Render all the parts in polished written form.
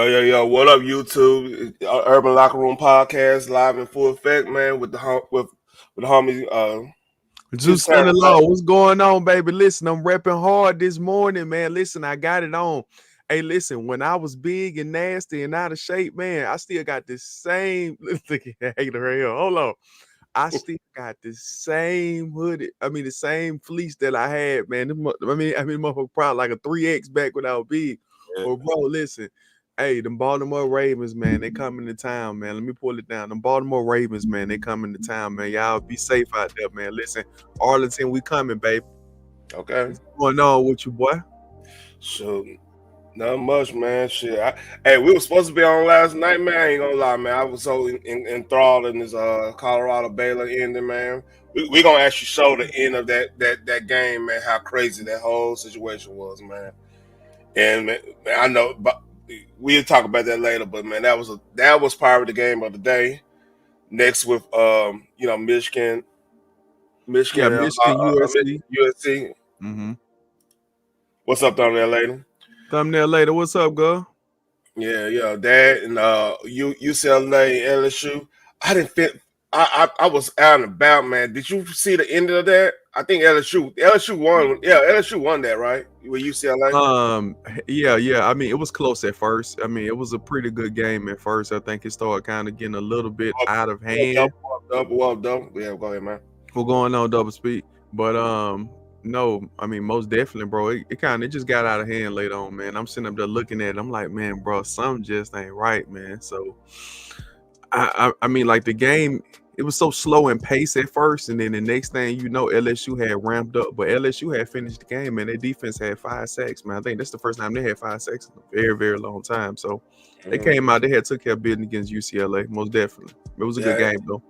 Yo! What up, YouTube? Urban Locker Room Podcast live in full effect, man. With the homies, two Juice Sanders. Law, what's going on, baby? Listen, I'm repping hard this morning, man. Listen, I got it on. Hey, listen, when I was big and nasty and out of shape, man, I still got this same. Look at hater right here. Hold on. I still got the same hoodie. I mean, the same fleece that I had, man. Motherfucker, probably like a 3X back when I was big. Well, bro, listen. Hey, them Baltimore Ravens, man, they coming to town, man. Let me pull it down. Them Baltimore Ravens, man, they coming to town, man. Y'all be safe out there, man. Listen, Arlington, we coming, baby. Okay. What's going on with you, boy? So, not much, man. Shit. Hey, we were supposed to be on last night, man. I ain't gonna lie, man. I was so enthralled in this Colorado Baylor ending, man. We gonna actually show the end of that game, man. How crazy that whole situation was, man. And man, I know, but we'll talk about that later. But man, that was probably the game of the day. Next with Michigan, Yeah, Michigan, USC. USC. Mm-hmm. What's up down there, lady? Thumbnail later. What's up, girl? Yeah, that and UCLA, LSU. I didn't fit. I was out and about, man. Did you see the end of that? I think LSU won. Yeah, LSU won that, right? With UCLA. Yeah. I mean, it was close at first. I mean, it was a pretty good game at first. I think it started kind of getting a little bit out of hand. Double. Yeah, go ahead, man. We're going on double speed, but no, I mean, most definitely, bro. It just got out of hand later on, man. I'm sitting up there looking at it. I'm like, man, bro, something just ain't right, man. So, I mean, like the game, it was so slow in pace at first, and then the next thing you know, LSU had ramped up, but LSU had finished the game, and their defense had 5 sacks, man. I think that's the first time they had 5 sacks in a very, very long time. So they came out, they had took care of business against UCLA, most definitely. It was a good game, though.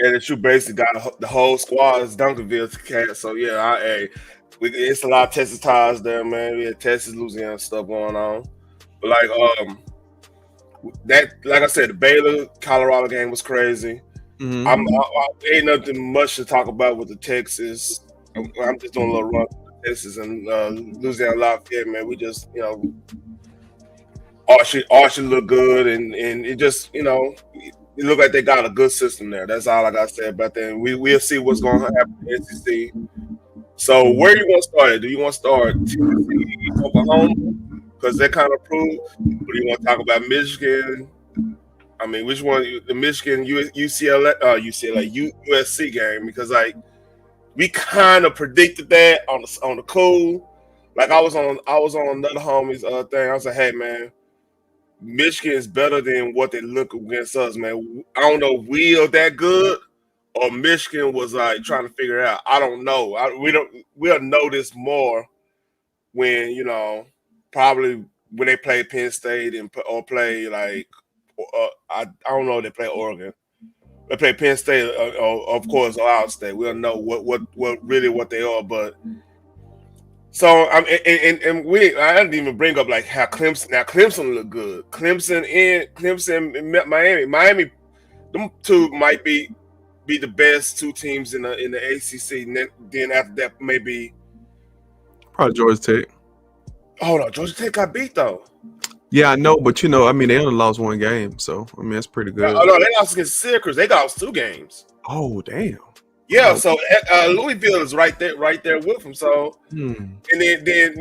LSU basically got the whole squad as Duncanville cat. So yeah, it's a lot of Texas ties there, man. We had Texas, Louisiana stuff going on, but like I said, the Baylor Colorado game was crazy. Mm-hmm. Ain't nothing much to talk about with the Texas. I'm just doing a little run with Texas and Louisiana Lafayette, man. We just Archie look good, and it just it look like they got a good system there. That's all I got to say about that. And we'll see what's going to happen in the SEC. So where do you want to start at? Do you want to start Tennessee, Oklahoma? Because they kind of proved. Or do you want to talk about Michigan? I mean, which one? The Michigan USC game? Because we kind of predicted that on the cool. Like I was on another homie's thing. I was like, hey man, Michigan is better than what they look against us, man. I don't know if we are that good or Michigan was like trying to figure it out. I don't know. We'll know this more when probably when they play Penn State or play I don't know if they play Oregon. They play Penn State, of course, Ohio State. We'll know what they are, but. So I didn't even bring up like how Clemson. Now Clemson look good. Clemson and Miami. Them two might be the best two teams in the ACC. Then after that, maybe probably Georgia Tech. Hold on, Georgia Tech got beat though. Yeah, I know, but I mean, they only lost 1 game, so I mean, that's pretty good. Oh no, they lost against Syracuse. They lost 2 games. Oh damn. Yeah, so Louisville is right there with them. So, and then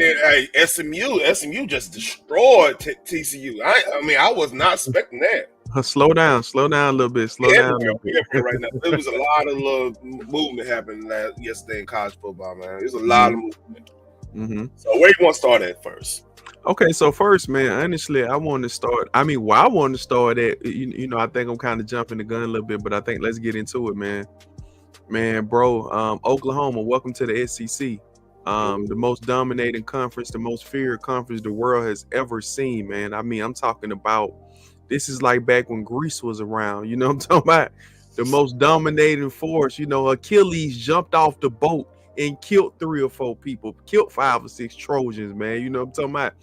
SMU just destroyed TCU. I mean, I was not expecting that. Slow down a little bit. Slow down a little bit. Right now, there was a lot of little movement happening yesterday in college football, man. There's a lot of movement. Mm-hmm. So, where you want to start at first? Okay, so first, man, honestly, I want to start. I mean, where I want to start at, I think I'm kind of jumping the gun a little bit, but I think let's get into it, man. Man, bro, Oklahoma, welcome to the SEC. The most dominating conference, the most feared conference the world has ever seen, man. I mean, I'm talking about, this is like back when Greece was around, you know what I'm talking about? The most dominating force, Achilles jumped off the boat and killed 3 or 4 people, killed 5 or 6 Trojans, man. You know what I'm talking about?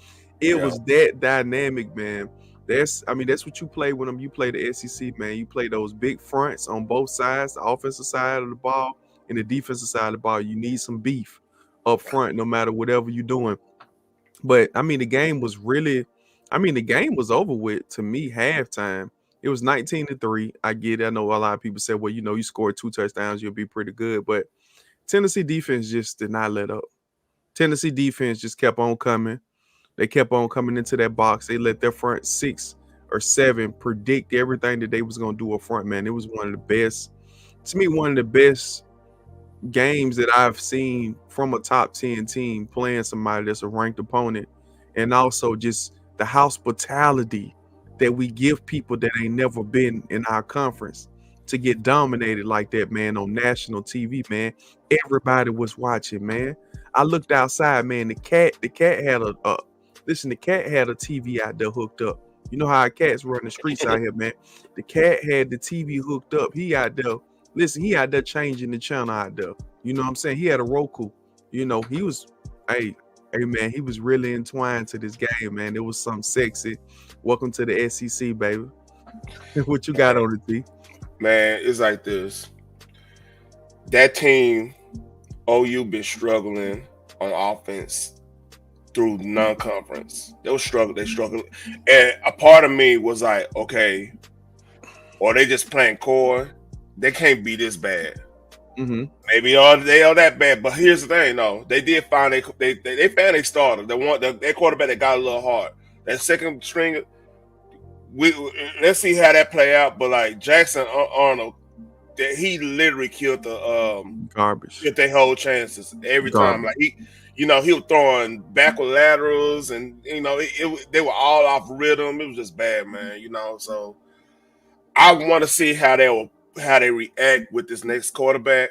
It was that dynamic, man. That's what you play when you play the SEC, man. You play those big fronts on both sides, the offensive side of the ball and the defensive side of the ball. You need some beef up front, no matter whatever you're doing. But I mean, the game was really I mean, the game was over with to me halftime. It was 19-3. I get it. I know a lot of people said, well, you scored 2 touchdowns, you'll be pretty good. But Tennessee defense just did not let up. Tennessee defense just kept on coming. They kept on coming into that box. They let their front 6 or 7 predict everything that they was going to do up front, man. It was one of the best, to me, one of the best games that I've seen from a top 10 team playing somebody that's a ranked opponent. And also just the hospitality that we give people that ain't never been in our conference to get dominated like that, man, on national TV, man. Everybody was watching, man. I looked outside, man. The cat had the cat had a TV out there hooked up. You know how our cats run the streets out here, man. The cat had the TV hooked up. He out there. Listen, he out there changing the channel out there. You know what I'm saying? He had a Roku. He was, hey man, he was really entwined to this game, man. It was something sexy. Welcome to the SEC, baby. What you got on the T? Man, it's like this. That team, OU, been struggling on offense through non-conference. They struggled. And a part of me was like, okay, or they just playing core. They can't be this bad. Mm-hmm. Maybe they are that bad. But here's the thing, no. They did find they found a starter. Their quarterback that got a little hard. That second string, let's see how that play out. But like Jackson Arnold, that he literally killed the garbage. Killed their whole chances every time. Like he was throwing backward laterals, and they were all off rhythm. It was just bad, man. So I want to see how they react with this next quarterback,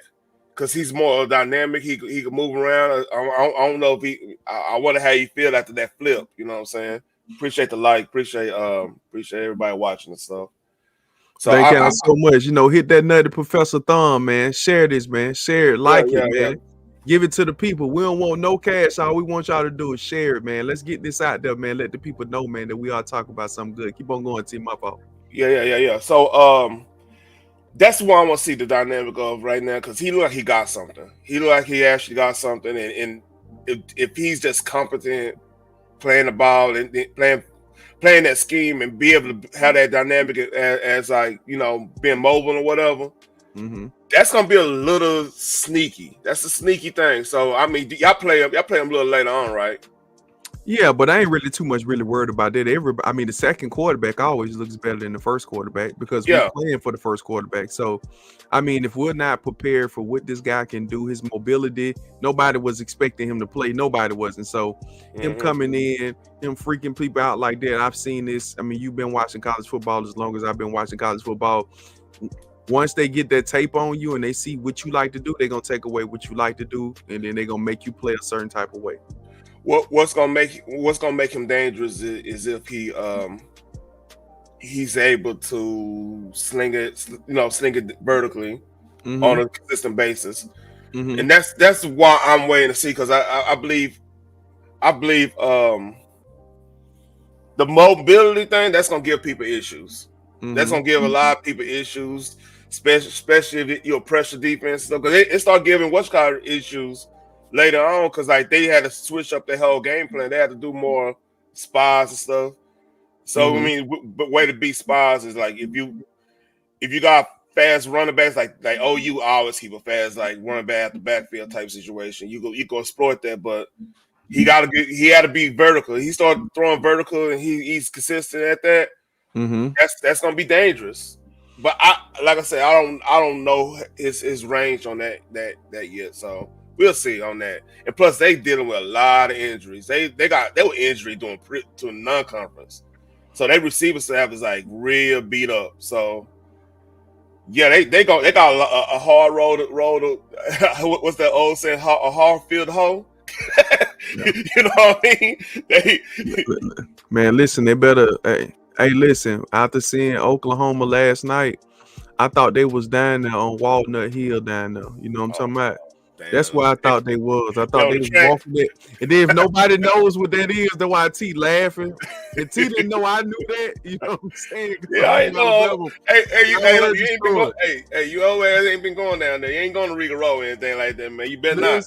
because he's more dynamic. He can move around. I don't know if I wonder how you feel after that flip. You know what I'm saying? Appreciate the like. Appreciate everybody watching and stuff. So thank y'all so much. Hit that nutty Professor Thumb, man. Share this, man. Share it. Like it, man. Yeah. Give it to the people. We don't want no cash. All we want y'all to do is share it, man. Let's get this out there, man. Let the people know, man, that we are talking about something good. Keep on going, team. My fault. Yeah. So that's what I want to see the dynamic of right now, because he look like he got something. He look like he actually got something, and if he's just competent playing the ball and playing that scheme and be able to have that dynamic as like being mobile or whatever, that's gonna be a little sneaky. That's a sneaky thing. So I mean, y'all play him a little later on, right? Yeah, but I ain't really too much worried about that. The second quarterback always looks better than the first quarterback, because we're playing for the first quarterback. So, I mean, if we're not prepared for what this guy can do, his mobility, nobody was expecting him to play. Nobody wasn't. So, him coming in, him freaking people out like that, I've seen this. I mean, you've been watching college football as long as I've been watching college football. Once they get that tape on you and they see what you like to do, they're going to take away what you like to do, and then they're going to make you play a certain type of way. What's gonna make him dangerous is if he's able to sling it vertically on a consistent basis, and that's why I'm waiting to see, because I believe the mobility thing, that's gonna give people issues. That's gonna give a lot of people issues, especially if you're a pressure defense. Because it start giving issues later on, because like they had to switch up their whole game plan. They had to do more spies and stuff. So I mean, but way to beat spies is like if you got fast running backs, like OU always keep a fast like running back at the backfield type situation. You go exploit that, but he had to be vertical. He started throwing vertical, and he's consistent at that. That's gonna be dangerous. But like I said, I don't know his range on that yet. So we'll see on that. And plus, they dealing with a lot of injuries. They were injury to a non-conference, so their receiver staff is like real beat up. So yeah, they got a hard road. What's that old saying? A hard field hole. You know what I mean? Man, listen, they better. Hey, listen. After seeing Oklahoma last night, I thought they was down there on Walnut Hill down there. You know what I'm talking about? That's Damn. what I thought they was. I They thought on they the was track. walking it. And then if nobody knows what that is, then why T laughing. And T didn't know I knew that. You know what I'm saying? Because Yeah, I'm I from ain't know. Alabama. Hey, I look, had you to ain't been show going. it. Hey, you old ass ain't been going down there. You ain't going to Riga Row or anything like that, man. You better not.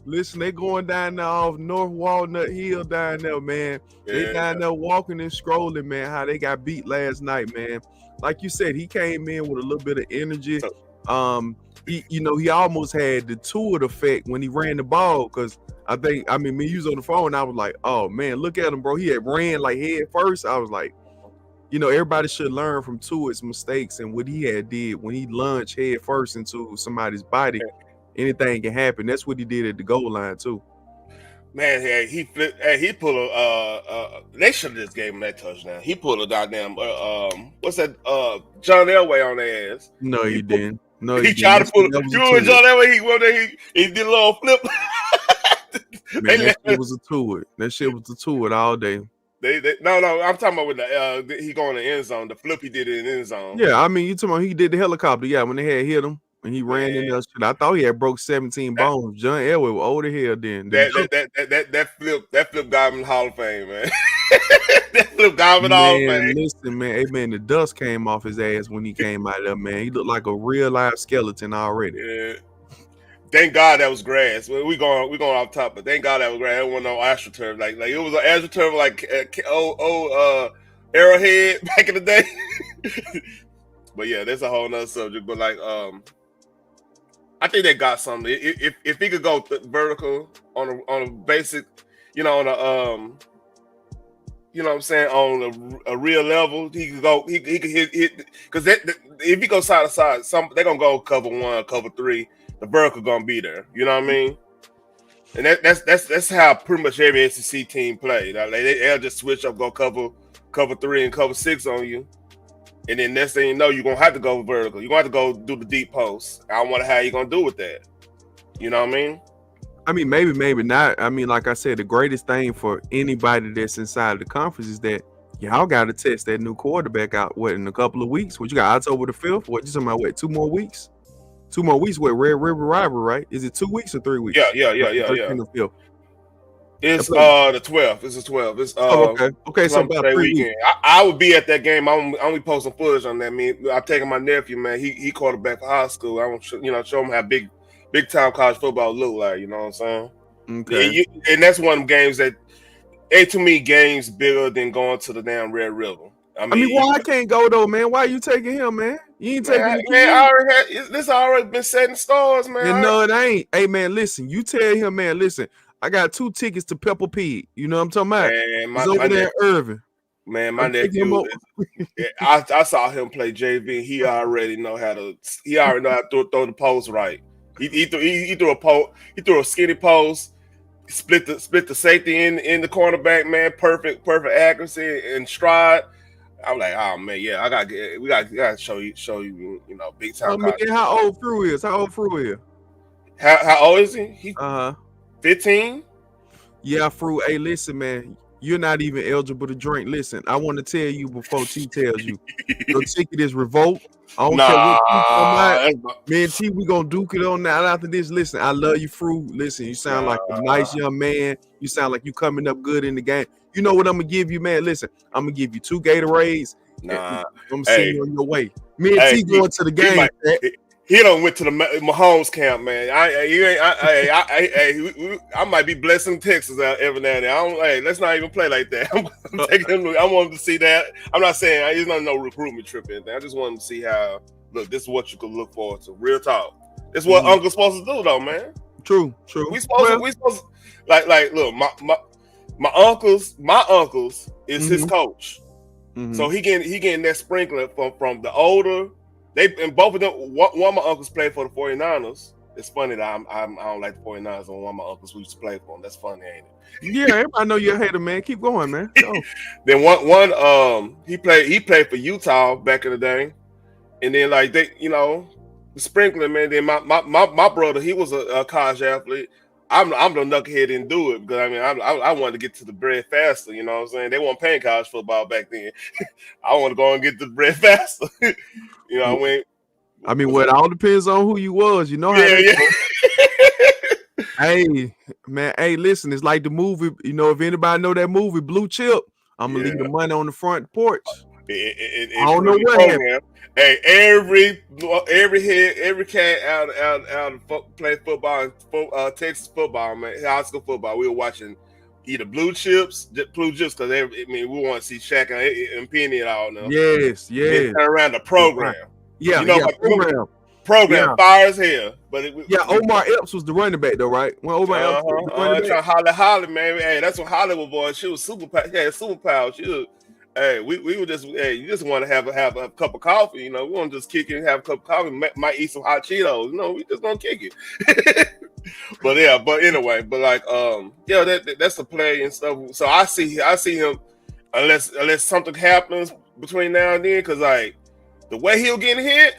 Listen, they going down there off North Walnut Hill down there, man. They Yeah. down there walking and scrolling, man, how they got beat last night, man. Like you said, he came in with a little bit of energy. So, He almost had the Tua effect when he ran the ball, because me, he was on the phone, and I was like, oh, man, look at him, bro. He had ran like head first. I was like, everybody should learn from Tua's mistakes and what he had did when he lunged head first into somebody's body. Anything can happen. That's what he did at the goal line too. man, hey, he flipped. Hey, he pulled a. They should have just gave him that touchdown. He pulled a goddamn. What's that? John Elway on their ass. No, He he pulled, didn't. No, he he didn't. tried to pull. That was You a remember Tua. John Elway? He went there. He did a little flip. Man, that shit was a Tua. That shit was a Tua all day. No. I'm talking about with he going in the end zone. The flip he did in the end zone. Yeah, you talking about he did the helicopter? Yeah, when they had hit him and he ran in there. I thought he had broke 17 bones. John Elway was old as hell then. That flip got him in the Hall of Fame, man. That flip got him in the Hall of Man, Fame. listen, man. Hey, man, the dust came off his ass when he came out of there, man. He looked like a real live skeleton already. Yeah. Thank God that was grass. We going off top, but thank God that was grass. It wasn't no astroturf. Like it was an astroturf like Arrowhead back in the day. But yeah, that's a whole nother subject. But like I think they got something. If he could go vertical on a basic, on a you know what I'm saying, on a real level, he could go. He could hit because if he goes side to side, they're gonna go cover 1, cover 3. The vertical gonna be there. You know what I mean? And that's how pretty much every SEC team play. Like, they'll just switch up, go cover 3 and cover 6 on you, and then next thing you know, you're gonna have to go vertical. You're gonna have to go do the deep post. I wonder how you're gonna do with that. You know what I mean? I mean, maybe not. I mean, like I said, the greatest thing for anybody that's inside the conference is that y'all got to test that new quarterback out. What, in a couple of weeks? What you got? October the 5th? What you talking about? What, 2 more weeks? 2 more weeks with Red River Rival, right? Is it 2 weeks or 3 weeks? Yeah. 13th or 5th. It's the 12th. It's the 12th. It's okay. So about 3 weekend. weeks. I would be at that game. I'm be posting footage on that. I'm taking my nephew, man. He quarterback for high school. I want to show him how big time college football look like. You know what I'm saying? Okay. And that's one of them games that ain't too many games bigger than going to the damn Red River. I mean, why I can't go though, man? Why you taking him, man? You ain't taking the kid. Man, this already been set in stars, man. And no, it ain't. Hey, man, listen. You tell him, man. Listen, I got 2 tickets to Peppa Pig. You know what I'm talking about? Man, It's over there in Irving. Man, my nephew. I saw him play JV. He already know how to. He already know how to throw the post right. He threw a post. He threw a skinny post. Split the safety in the cornerback, man. Perfect accuracy and stride. I'm like, oh man, yeah, we gotta show you, big time. How old Frew is? How old is he? He 15. Yeah, Frew. Hey, listen, man. You're not even eligible to drink. Listen, I want to tell you before T tells you. Your ticket is revoked. I don't care what you me and T, we gonna duke it on that after this. Listen, I love you, Frew. Listen, you sound like a nice young man. You sound like you coming up good in the game. You know what I'm gonna give you, man? Listen, I'm gonna give you 2 Gatorades. I'm gonna send you on your way. Me and T going to the game. He done went to the Mahomes camp, man. I might be blessing Texas out every now and then. Let's not even play like that. I'm taking him. I want him to see that. I'm not saying it's not no recruitment trip or anything. I just want him to see how. Look, this is what you could look forward to. Real talk. This is what Uncle's supposed to do, though, man. True. We supposed to like. Look, my uncles is his coach, so he getting that sprinkler from the older. And both of them, one of my uncles played for the 49ers. It's funny that I don't like the 49ers, and one of my uncles who used to play for them. That's funny, ain't it? Yeah, everybody know you're a hater, man. Keep going, man. Go. Then one he played for Utah back in the day, and then like the sprinkler, man. Then my brother, he was a college athlete. I'm the knucklehead didn't do it because I wanted to get to the bread faster. You know what I'm saying? They weren't paying college football back then. I want to go and get to the bread faster. You know, it all depends on who you was. You know how Hey, man. Hey, listen, it's like the movie. You know, if anybody know that movie, Blue Chip, I'm gonna Yeah, leave the money on the front porch. I it don't know pretty what happened. program. Hey, every head, every cat out playing football, Texas football, man, high school football. We were watching either Blue Chips, because I mean we want to see Shaq and Penny and all now. Yes, Then yes. turn around the You're right. program. Yeah, You know, yeah. but remember Program. program Yeah, fire as hell, but yeah. Omar Epps was the running back, though, right? When Omar Epps was the running back. trying to holler, man. Hey, that's what Hollywood boy. She was super. Yeah, superpower. She was. Hey, we were just. Hey, you just want to have a cup of coffee. You know, we want to just kick it and have a cup of coffee. Might eat some hot Cheetos. You know, we just gonna kick it. But yeah, but anyway, but like yeah, that's the play and stuff. So I see him unless something happens between now and then, because like the way he'll get hit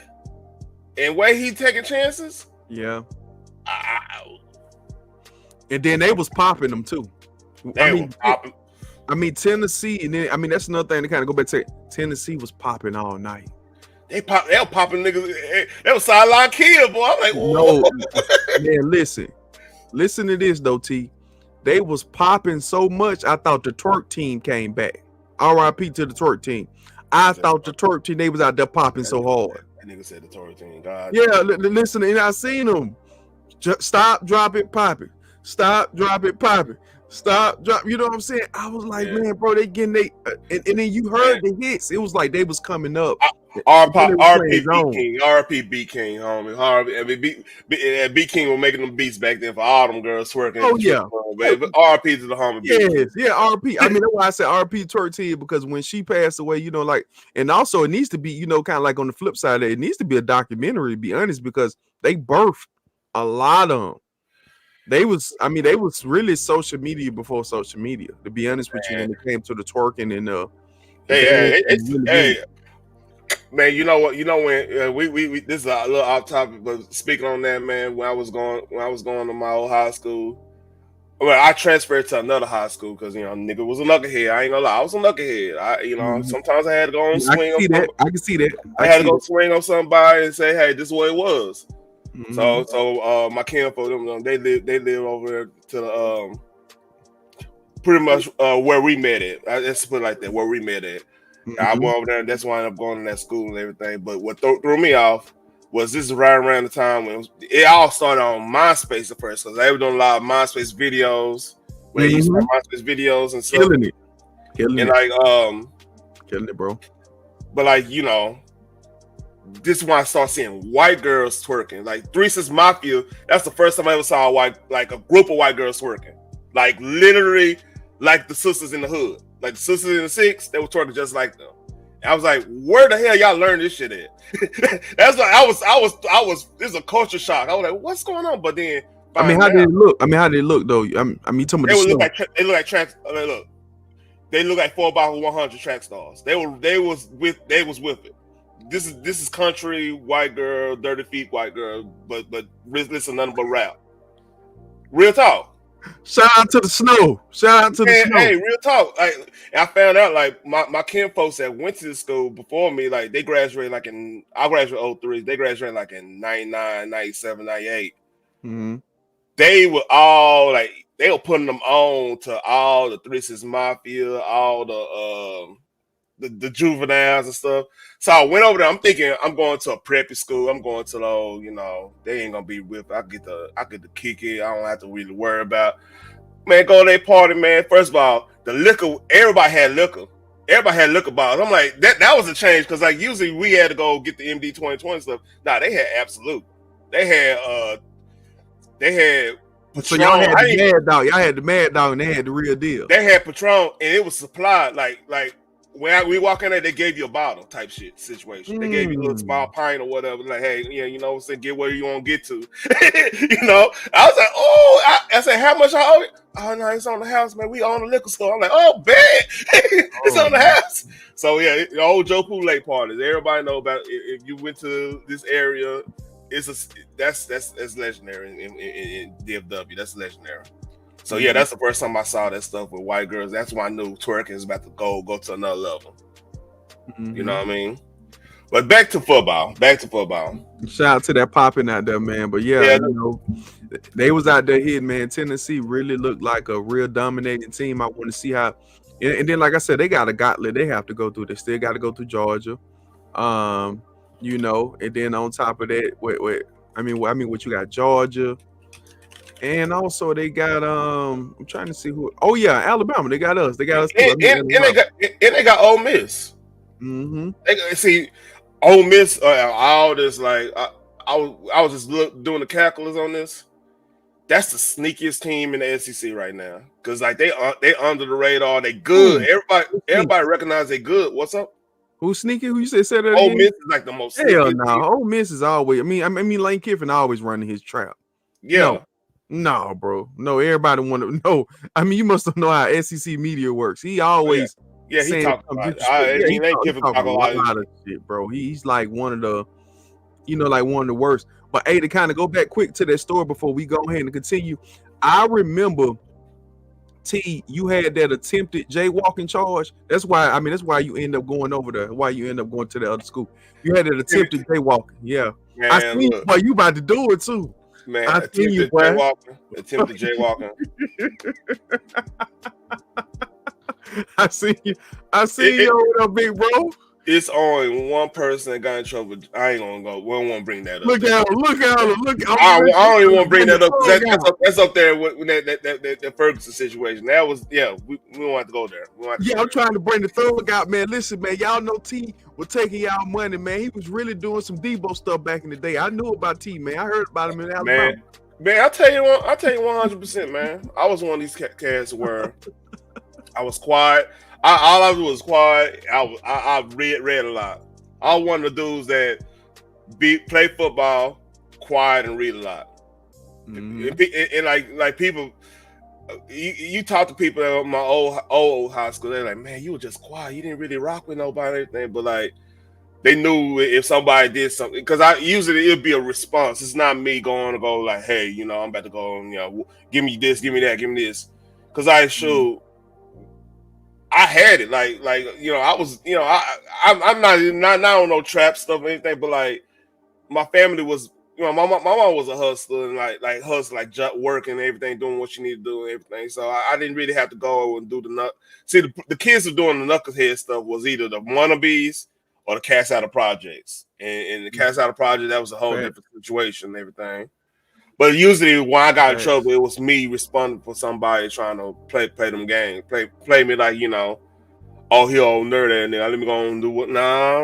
and way he taking chances. Yeah. I, And then they was popping them too. they were popping. I mean, Tennessee, and then that's another thing to kind of go back to. Tennessee was popping all night. They were popping niggas. They was sideline kill, boy. I'm like, no, man, listen to this though, T. They was popping so much. I thought the twerk team came back. R.I.P. to the twerk team. I thought the twerk team, they was out there popping so hard. That nigga said the twerk team. God. Yeah, listen, and I seen them. Stop, drop it, pop it. Stop, drop it, pop it. Stop, drop. You know what I'm saying? I was like, man, bro, they getting and then you heard the hits. It was like they was coming up. RP B King, homie. I mean, B King was making them beats back then for all them girls twerking. Oh yeah, but RP to the homie. Yes, yeah, RP. I mean, that's why I said RP twerk team, because when she passed away, you know, like, and also it needs to be, you know, kind of like on the flip side of it needs to be a documentary, to be honest, because they birthed a lot of them. They was really social media before social media, to be honest with you, when it came to the twerking and man, you know what? You know when we this is a little off topic, but speaking on that, man, when I was going to my old high school, well, I transferred to another high school because you know, nigga was a knucklehead. I ain't gonna lie, I was a knucklehead. Sometimes I had to go and swing. I can see that. I had to go swing on somebody and say, hey, this is what it was. So my kinfolk, them they live over there to the pretty much where we met at. Let's put it like that, where we met at. I went over there, and that's why I ended up going to that school and everything. But what threw me off was this is right around the time when it all started on MySpace at first, because they were doing a lot of MySpace videos, where they used to MySpace videos and stuff. Killing it, killing it, bro. But like, you know, this is when I started seeing white girls twerking. Like Three Six Mafia, that's the first time I ever saw a group of white girls twerking. Like literally, like the sisters in the hood. Like the sisters in the Six, they were twerking just like them. And I was like, where the hell y'all learn this shit at? That's like I was this is a culture shock. I was like, what's going on? But then how did it look? How did it look though? I mean, talking about they look like tracks. I mean, look, they look like 4x100 track stars. They was with it. This is country white girl, dirty feet white girl, but listen nothing but rap. Real talk. Shout out to the snow. Hey, real talk. Like, I found out like my kin folks that went to this school before me, like they graduated I graduated 03. They graduated like in 99, 97, 98. They were all like they were putting them on to all the Three Six Mafia, all the juveniles and stuff. So I went over there. I'm thinking I'm going to a preppy school. I'm going to the, you know, they ain't gonna be with. I get to kick it. I don't have to really worry about. Man, go to their party, man. First of all, the liquor. Everybody had liquor. Everybody had liquor bottles. I'm like, that was a change, because like usually we had to go get the MD 2020 stuff. Nah, they had Absolute. They had Patron. So y'all had the Mad Dog. Y'all had the Mad Dog, and they had the real deal. They had Patron, and it was supplied like. When we walk in there, they gave you a bottle type shit situation. They gave you a little small pint or whatever. Like, hey, yeah, you know, say get where you want to get to. You know, I was like, oh, I said, how much I owe it? Oh no, it's on the house, man. We own the liquor store. I'm like, oh, bad. It's on the house. So yeah, the old Joe Poulet parties. Everybody know about it. If you went to this area, that's legendary in DFW. That's legendary. So yeah, that's the first time I saw that stuff with white girls. That's when I knew twerking is about to go to another level. You know what I mean? But back to football. Back to football. Shout out to that popping out there, man. But yeah, Yeah, you know, they was out there hitting, man. Tennessee really looked like a real dominating team. I want to see how, and then like I said, they got a gauntlet they have to go through. They still got to go through Georgia, you know, and then on top of that, what you got Georgia, and also they got I'm trying to see who. Oh yeah, Alabama. They got us. They got us too. and they got Ole Miss. Mm-hmm. See, Ole Miss. All this like I was just doing the calculus on this. That's the sneakiest team in the SEC right now because like they under the radar. They good. Everybody recognize they good. What's up? Who's sneaky? Who you said that Ole again? Miss is like the most. Hell no. Ole Miss is always. I mean, Lane Kiffin always running his trap. Yeah. No, bro. No, everybody want to know. I mean, you must know how SEC media works. He always, he talks about it. Lane Kiffin talk a lot of shit, bro. He's like one of the, like one of the worst. But hey, to kind of go back quick to that story before we go ahead and continue, I remember T, you had that attempted jaywalking charge. That's why you end up going over there. Why you end up going to the other school? You had that attempted jaywalking. Yeah, man, I see you, boy. You about to do it too. Man, I see you, boy. Attempted jaywalking. I see you. I see you over there, big bro. It's only one person that got in trouble. I ain't gonna go. We don't want to bring that up. Look at him. I don't even want to bring that up. That's up there with that Ferguson situation. That was we don't have to go there. I'm trying to bring the thug out, man. Listen, man, y'all know T was taking y'all money, man. He was really doing some Debo stuff back in the day. I knew about T, man. I heard about him in Alabama. Man, I tell you 100%, man. I was one of these cats where I was quiet. All I was quiet. I read a lot. I was one of the dudes that play football, quiet, and read a lot. Mm-hmm. And like people, you talk to people at my old high school. They're like, man, you were just quiet. You didn't really rock with nobody or anything. But like, they knew if somebody did something, because usually it'd be a response. It's not me going to go like, hey, I'm about to go, give me this, give me that, give me this, because I showed. I had it like I was I'm not on no trap stuff or anything, but like my family was my mom was a hustler and like hustle, like working and everything, doing what you need to do and everything. So I didn't really have to go and do the nut. See, the kids were doing the knucklehead stuff was either the wannabes or the cast out of projects, and the cast out of project, that was a whole different situation and everything. But usually when I got in trouble, it was me responding for somebody trying to play them games, play me like, oh, he old nerd and then let me go and do what? No.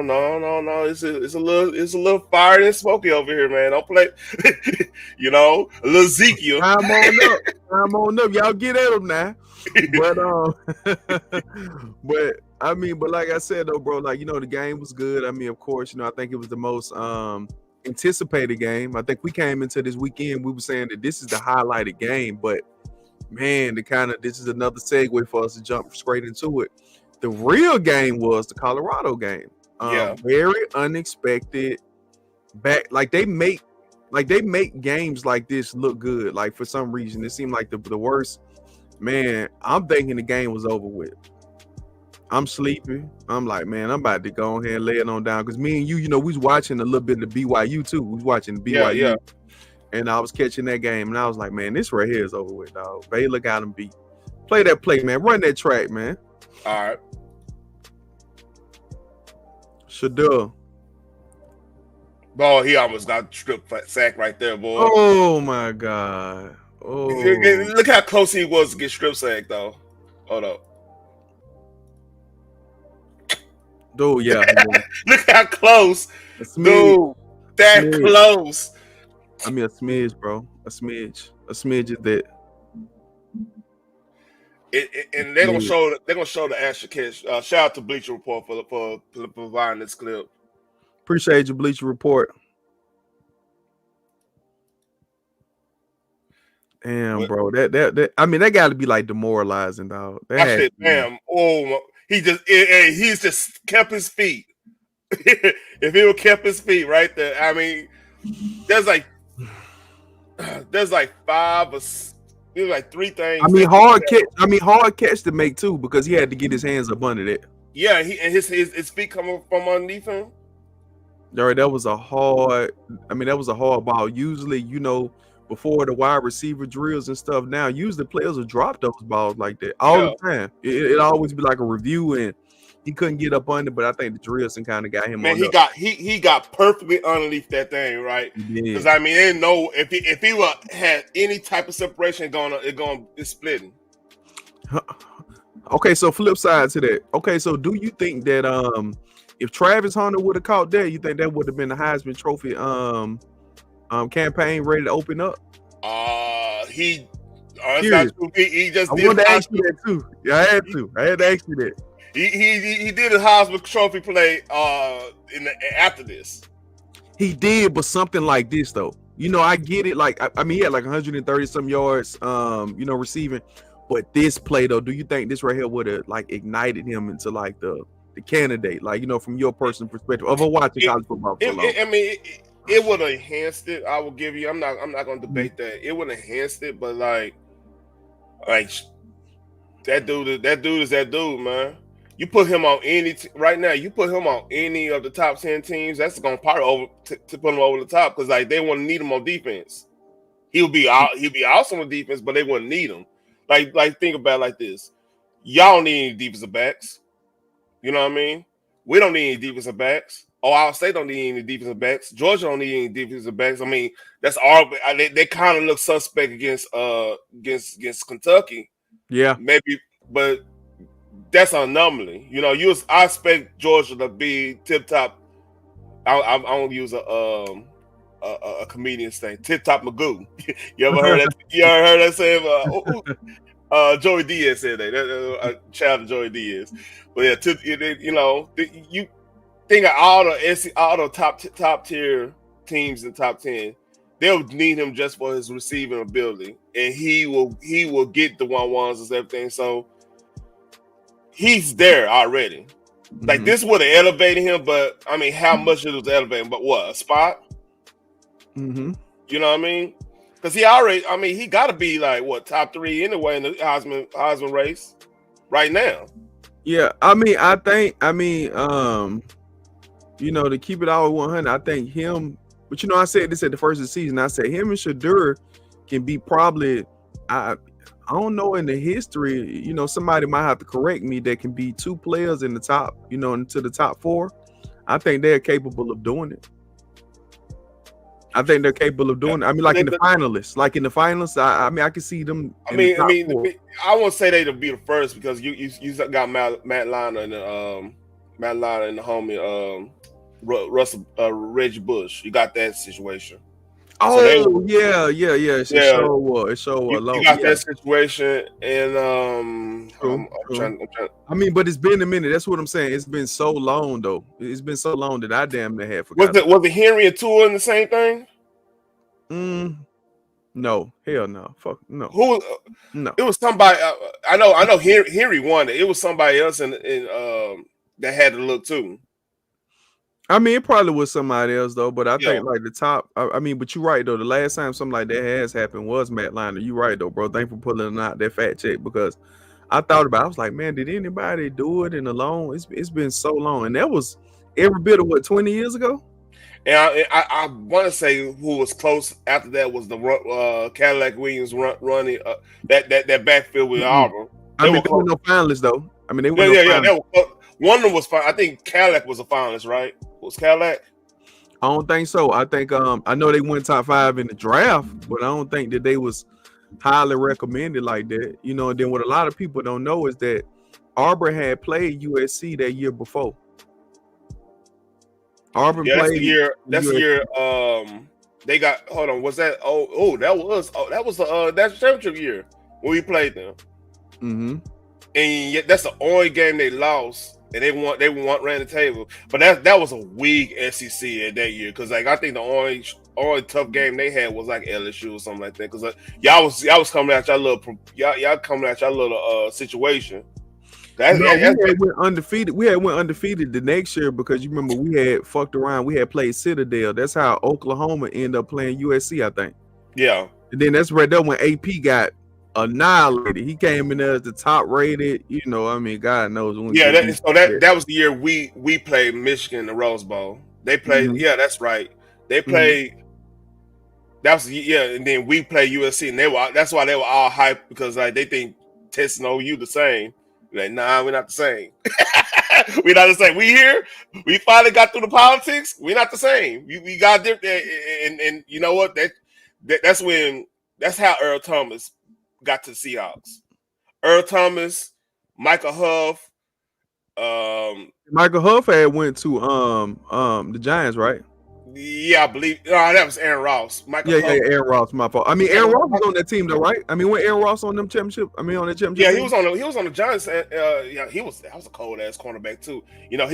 It's a little fiery and smoky over here, man. Don't play, a little Ezekiel. I'm on up. Y'all get at him now. But but like I said though, bro, like the game was good. I mean, of course, I think it was the most anticipated game. I think we came into this weekend, we were saying that this is the highlighted game, but man, this is another segue for us to jump straight into it. The real game was the Colorado game. Very unexpected. They make games like this look good. Like for some reason, it seemed like the worst. Man, I'm thinking the game was over with. I'm sleepy. I'm like, man, I'm about to go ahead and lay it on down. Because me and you, we was watching a little bit of BYU too. We was watching BYU. Yeah. And I was catching that game. And I was like, man, this right here is over with, dog. Baylor got him beat. Play that play, man. Run that track, man. All right. Shador. Oh, he almost got strip sack right there, boy. Oh, my God. Oh. Look how close he was to get strip sack, though. Hold up. Dude, yeah. Look how close. Dude, that close. I mean, a smidge, bro. A smidge. A smidge is that. And they're gonna show the extra catch. Shout out to Bleacher Report for providing this clip. Appreciate you, Bleacher Report. Damn, bro. That that got to be like demoralizing, dog. Damn. Oh, he's just kept his feet. If he would kept his feet right there, I mean, there's like five or. There's like three things. I mean, hard catch to make too, because he had to get his hands up under it. Yeah, and his feet coming from underneath him. All right, that was a hard. I mean, that was a hard ball. Usually, before the wide receiver drills and stuff. Now, usually players will drop those balls like that all Yeah, the time. It always be like a review, and he couldn't get up under. But I think the drills and kind of got him man, on up. he got perfectly underneath that thing, right? He Because did. I mean, they didn't know if he would had any type of separation it's splitting. Okay, so flip side to that. Okay, so do you think that if Travis Hunter would have caught that, you think that would have been the Heisman Trophy campaign ready to open up? He That's not Curious. true. He just I did wanted to his ask you that too. Yeah, I had to. I had to ask you that. he did his Heisman Trophy play after this. He did, but something like this though. I get it. Like I mean, he had like 130 some yards, receiving. But this play though, do you think this right here would have like ignited him into like the candidate? Like from your personal perspective of watching college football for long. It would have enhanced it. I will give you. I'm not going to debate that. It would have enhanced it, but like that dude is that dude, man. You put him on right now. You put him on any of the top 10 teams. That's going to probably to put him over the top because like they want to need him on defense. He'll be awesome on defense, but they wouldn't need him. Like think about it like this. Y'all don't need any defensive backs. You know what I mean? We don't need any defensive backs. Ohio State don't need any defensive backs. Georgia don't need any defensive backs. I mean, that's all. They kind of look suspect against Kentucky. Yeah, maybe, but that's an anomaly. I expect Georgia to be tip top. I don't use a comedian's thing. Tip top Magoo. You ever heard that? You ever heard that saying? Joey Diaz said that. A child of Joey Diaz. But yeah, you think of all the top tier teams in the top 10, they'll need him just for his receiving ability, and he will get the 1-1s and everything. So he's there already. Mm-hmm. Like this would have elevated him, but I mean, how much it was elevating? But what, a spot? Mm-hmm. You know what I mean? Because he got to be like what, top 3 anyway in the Heisman race right now. Yeah, I think to keep it all 100, I think him. But I said this at the first of the season. I said him and Shadur can be probably. I don't know in the history. Somebody might have to correct me. There can be 2 players in the top. Into the top 4. I think they're capable of doing it. I think they're capable of doing it. I mean, like in the finalists. I can see them. I won't say they'll be the first because you got Matt Liner and the homie Russell Reggie Bush. You got that situation. Oh, so yeah. It sure was. You got that situation, and true. I mean, but it's been a minute. That's what I'm saying. It's been so long, though. It's been so long that I damn near had forgotten. Was it Henry and Tua in the same thing? No, hell no. Fuck no. No. It was somebody. I know. Henry won it. It was somebody else in that had to look too. I mean, it probably was somebody else though, but I think like the top. I mean, but you're right though. The last time something like that has happened was Matt Liner. You're right though, bro. Thanks for pulling out that fact check because I thought about it. I was like, man, did anybody do it in a long? It's been so long, and that was every bit of 20 years ago. And I want to say who was close after that was the Cadillac Williams running that backfield with Auburn. They were no finalists though. I mean, they were one of them was fine. I think Cadillac was a finalist, right? Was Cadillac? I don't think so. I think I know they went top 5 in the draft, but I don't think that they was highly recommended like that. And then what a lot of people don't know is that Auburn had played USC that year before. Auburn played that's the year. They got. Hold on. Was that? That was the national championship year when we played them. Mm-hmm. And yet that's the only game they lost, and they ran the table. But that was a weak SEC at that year because like I think the only tough game they had was like LSU or something like that because y'all was coming at y'all little situation. We had went undefeated. We had went undefeated the next year because you remember we had fucked around. We had played Citadel. That's how Oklahoma ended up playing USC, I think. Yeah. And then that's right there when AP got annihilated. He came in there as the top rated. I mean, God knows when. Yeah, that was the year we played Michigan in the Rose Bowl. They played. Yeah, that's right. They played. That was and then we played USC, and that's why they were all hyped because like they think Texas and OU the same. Like, nah, we're not the same. We're not the same. We here. We finally got through the politics. We're not the same. We got different, and you know what? That's how Earl Thomas got to the Seahawks. Earl Thomas, Michael Huff. Michael Huff had went to the Giants, right? Yeah, I believe. That was Aaron Ross. Aaron Ross. My fault. I mean, Aaron Ross was on that team, though, right? I mean, when Aaron Ross on them championship? I mean, on that championship. Yeah, team? he was on the Giants. That was a cold ass cornerback too. You know,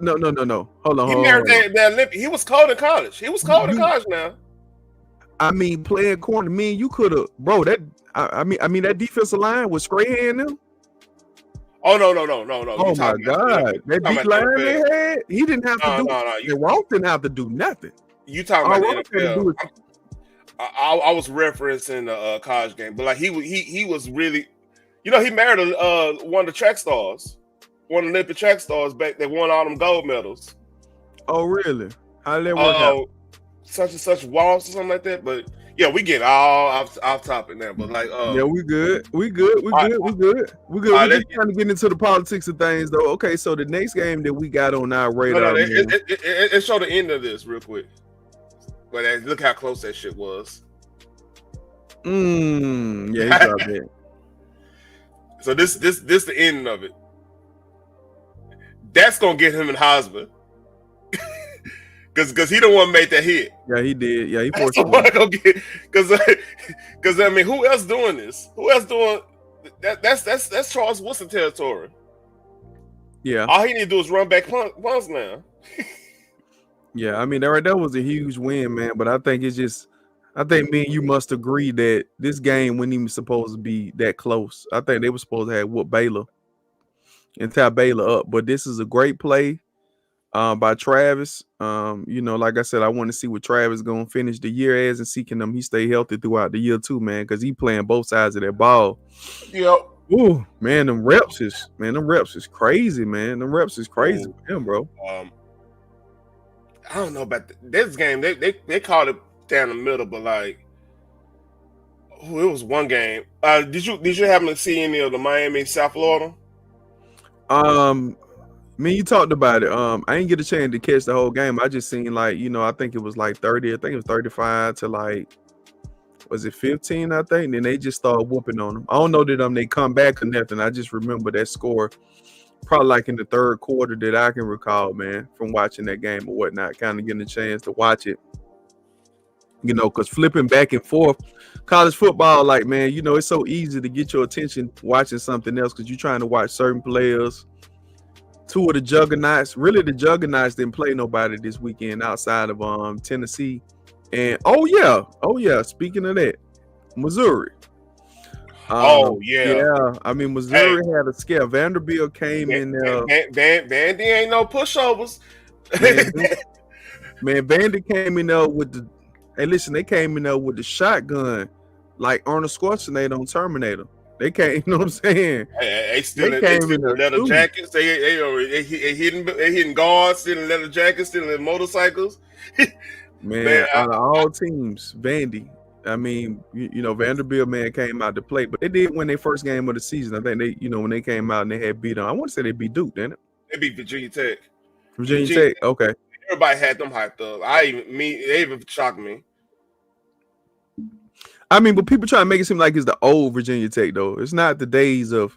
no. Hold on. He married that Olympic. He was cold in college. He was cold in college now. I mean, playing corner. Me, you could have, bro. I mean, that defensive line was Strahan them. Oh no! Oh my God! That big line they had, he didn't have to do. No. Ross didn't have to do nothing. You talking about the NFL? I was referencing the college game, but like he was really, you know, he married one of the track stars, one of the Olympic track stars back that won all them gold medals. Oh really? How did that work out? Such and such Walls or something like that, but. Yeah, we get all off topic now, but like, yeah, we good. We good. We just trying to get into the politics of things, though. Okay, so the next game that we got on our radar, it showed the end of this real quick. But look how close that shit was. Yeah, he dropped it. So this the end of it. That's gonna get him in Heisman. Because he the one made that hit. Yeah, he did. Yeah, he forced it. Because I mean, who else doing this? Who else doing that? That's Charles Woodson territory. Yeah. All he need to do is run back punts now. Yeah, I mean, that was a huge win, man. But I think me and you must agree that this game wasn't even supposed to be that close. I think they were supposed to have whooped Baylor and tie Baylor up. But this is a great play. By Travis. You know, like I said, I want to see what Travis gonna finish the year as and seeking them. He stay healthy throughout the year too, man, because he playing both sides of that ball. Yep. Ooh, man, them reps is crazy, man. Them reps is crazy for him, bro. I don't know about this game. They called it down the middle, but like, it was one game. Did you happen to see any of the Miami South Florida? Me, you talked about it. I didn't get a chance to catch the whole game. I just seen like, you know, I think it was like 30. I think it was 35 to like, was it 15? I think. And then they just started whooping on them. I don't know that they come back or nothing. I just remember that score, probably like in the third quarter that I can recall, man, from watching that game or whatnot. Kind of getting a chance to watch it. You know, because flipping back and forth, college football, like, man, you know, it's so easy to get your attention watching something else because you're trying to watch certain players. Two of the juggernauts, really the juggernauts didn't play nobody this weekend outside of Tennessee. And oh yeah, speaking of that, Missouri. Yeah. I mean, Missouri had a scare. Vanderbilt came in there. Vandy ain't no pushovers. Man, Vandy came in there with the. Hey, listen, they came in there with the shotgun, like Arnold Schwarzenegger on Terminator. They came, you know what I'm saying? They came in leather jackets. They hitting guards, stealing leather jackets, stealing motorcycles. Man, out of all teams, Vandy. I mean, you know, Vanderbilt, man, came out to play, but they did win their first game of the season. I think they, you know, when they came out and they had beat them. I want to say they beat Duke, didn't it? They beat Virginia Tech. Virginia Tech, okay. Everybody had them hyped up. They even shocked me. I mean, but people try to make it seem like it's the old Virginia Tech, though. It's not the days of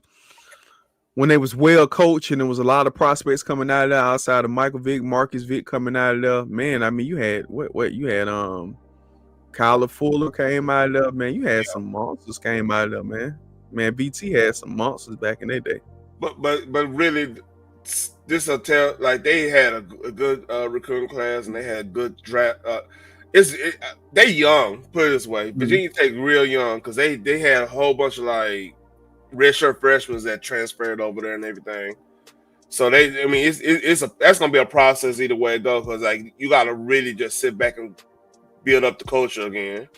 when they was well coached and there was a lot of prospects coming out of there outside of Michael Vick, Marcus Vick coming out of there. Man, I mean, you had you had Kyler Fuller came out of there, man. You had some monsters came out of there, man. Man, BT had some monsters back in their day. But really, this will tell, like, they had a good recruiting class and they had good draft. They young, put it this way. Virginia Tech real young because they had a whole bunch of like redshirt freshmen that transferred over there and everything. So that's gonna be a process either way it goes because like you gotta really just sit back and build up the culture again.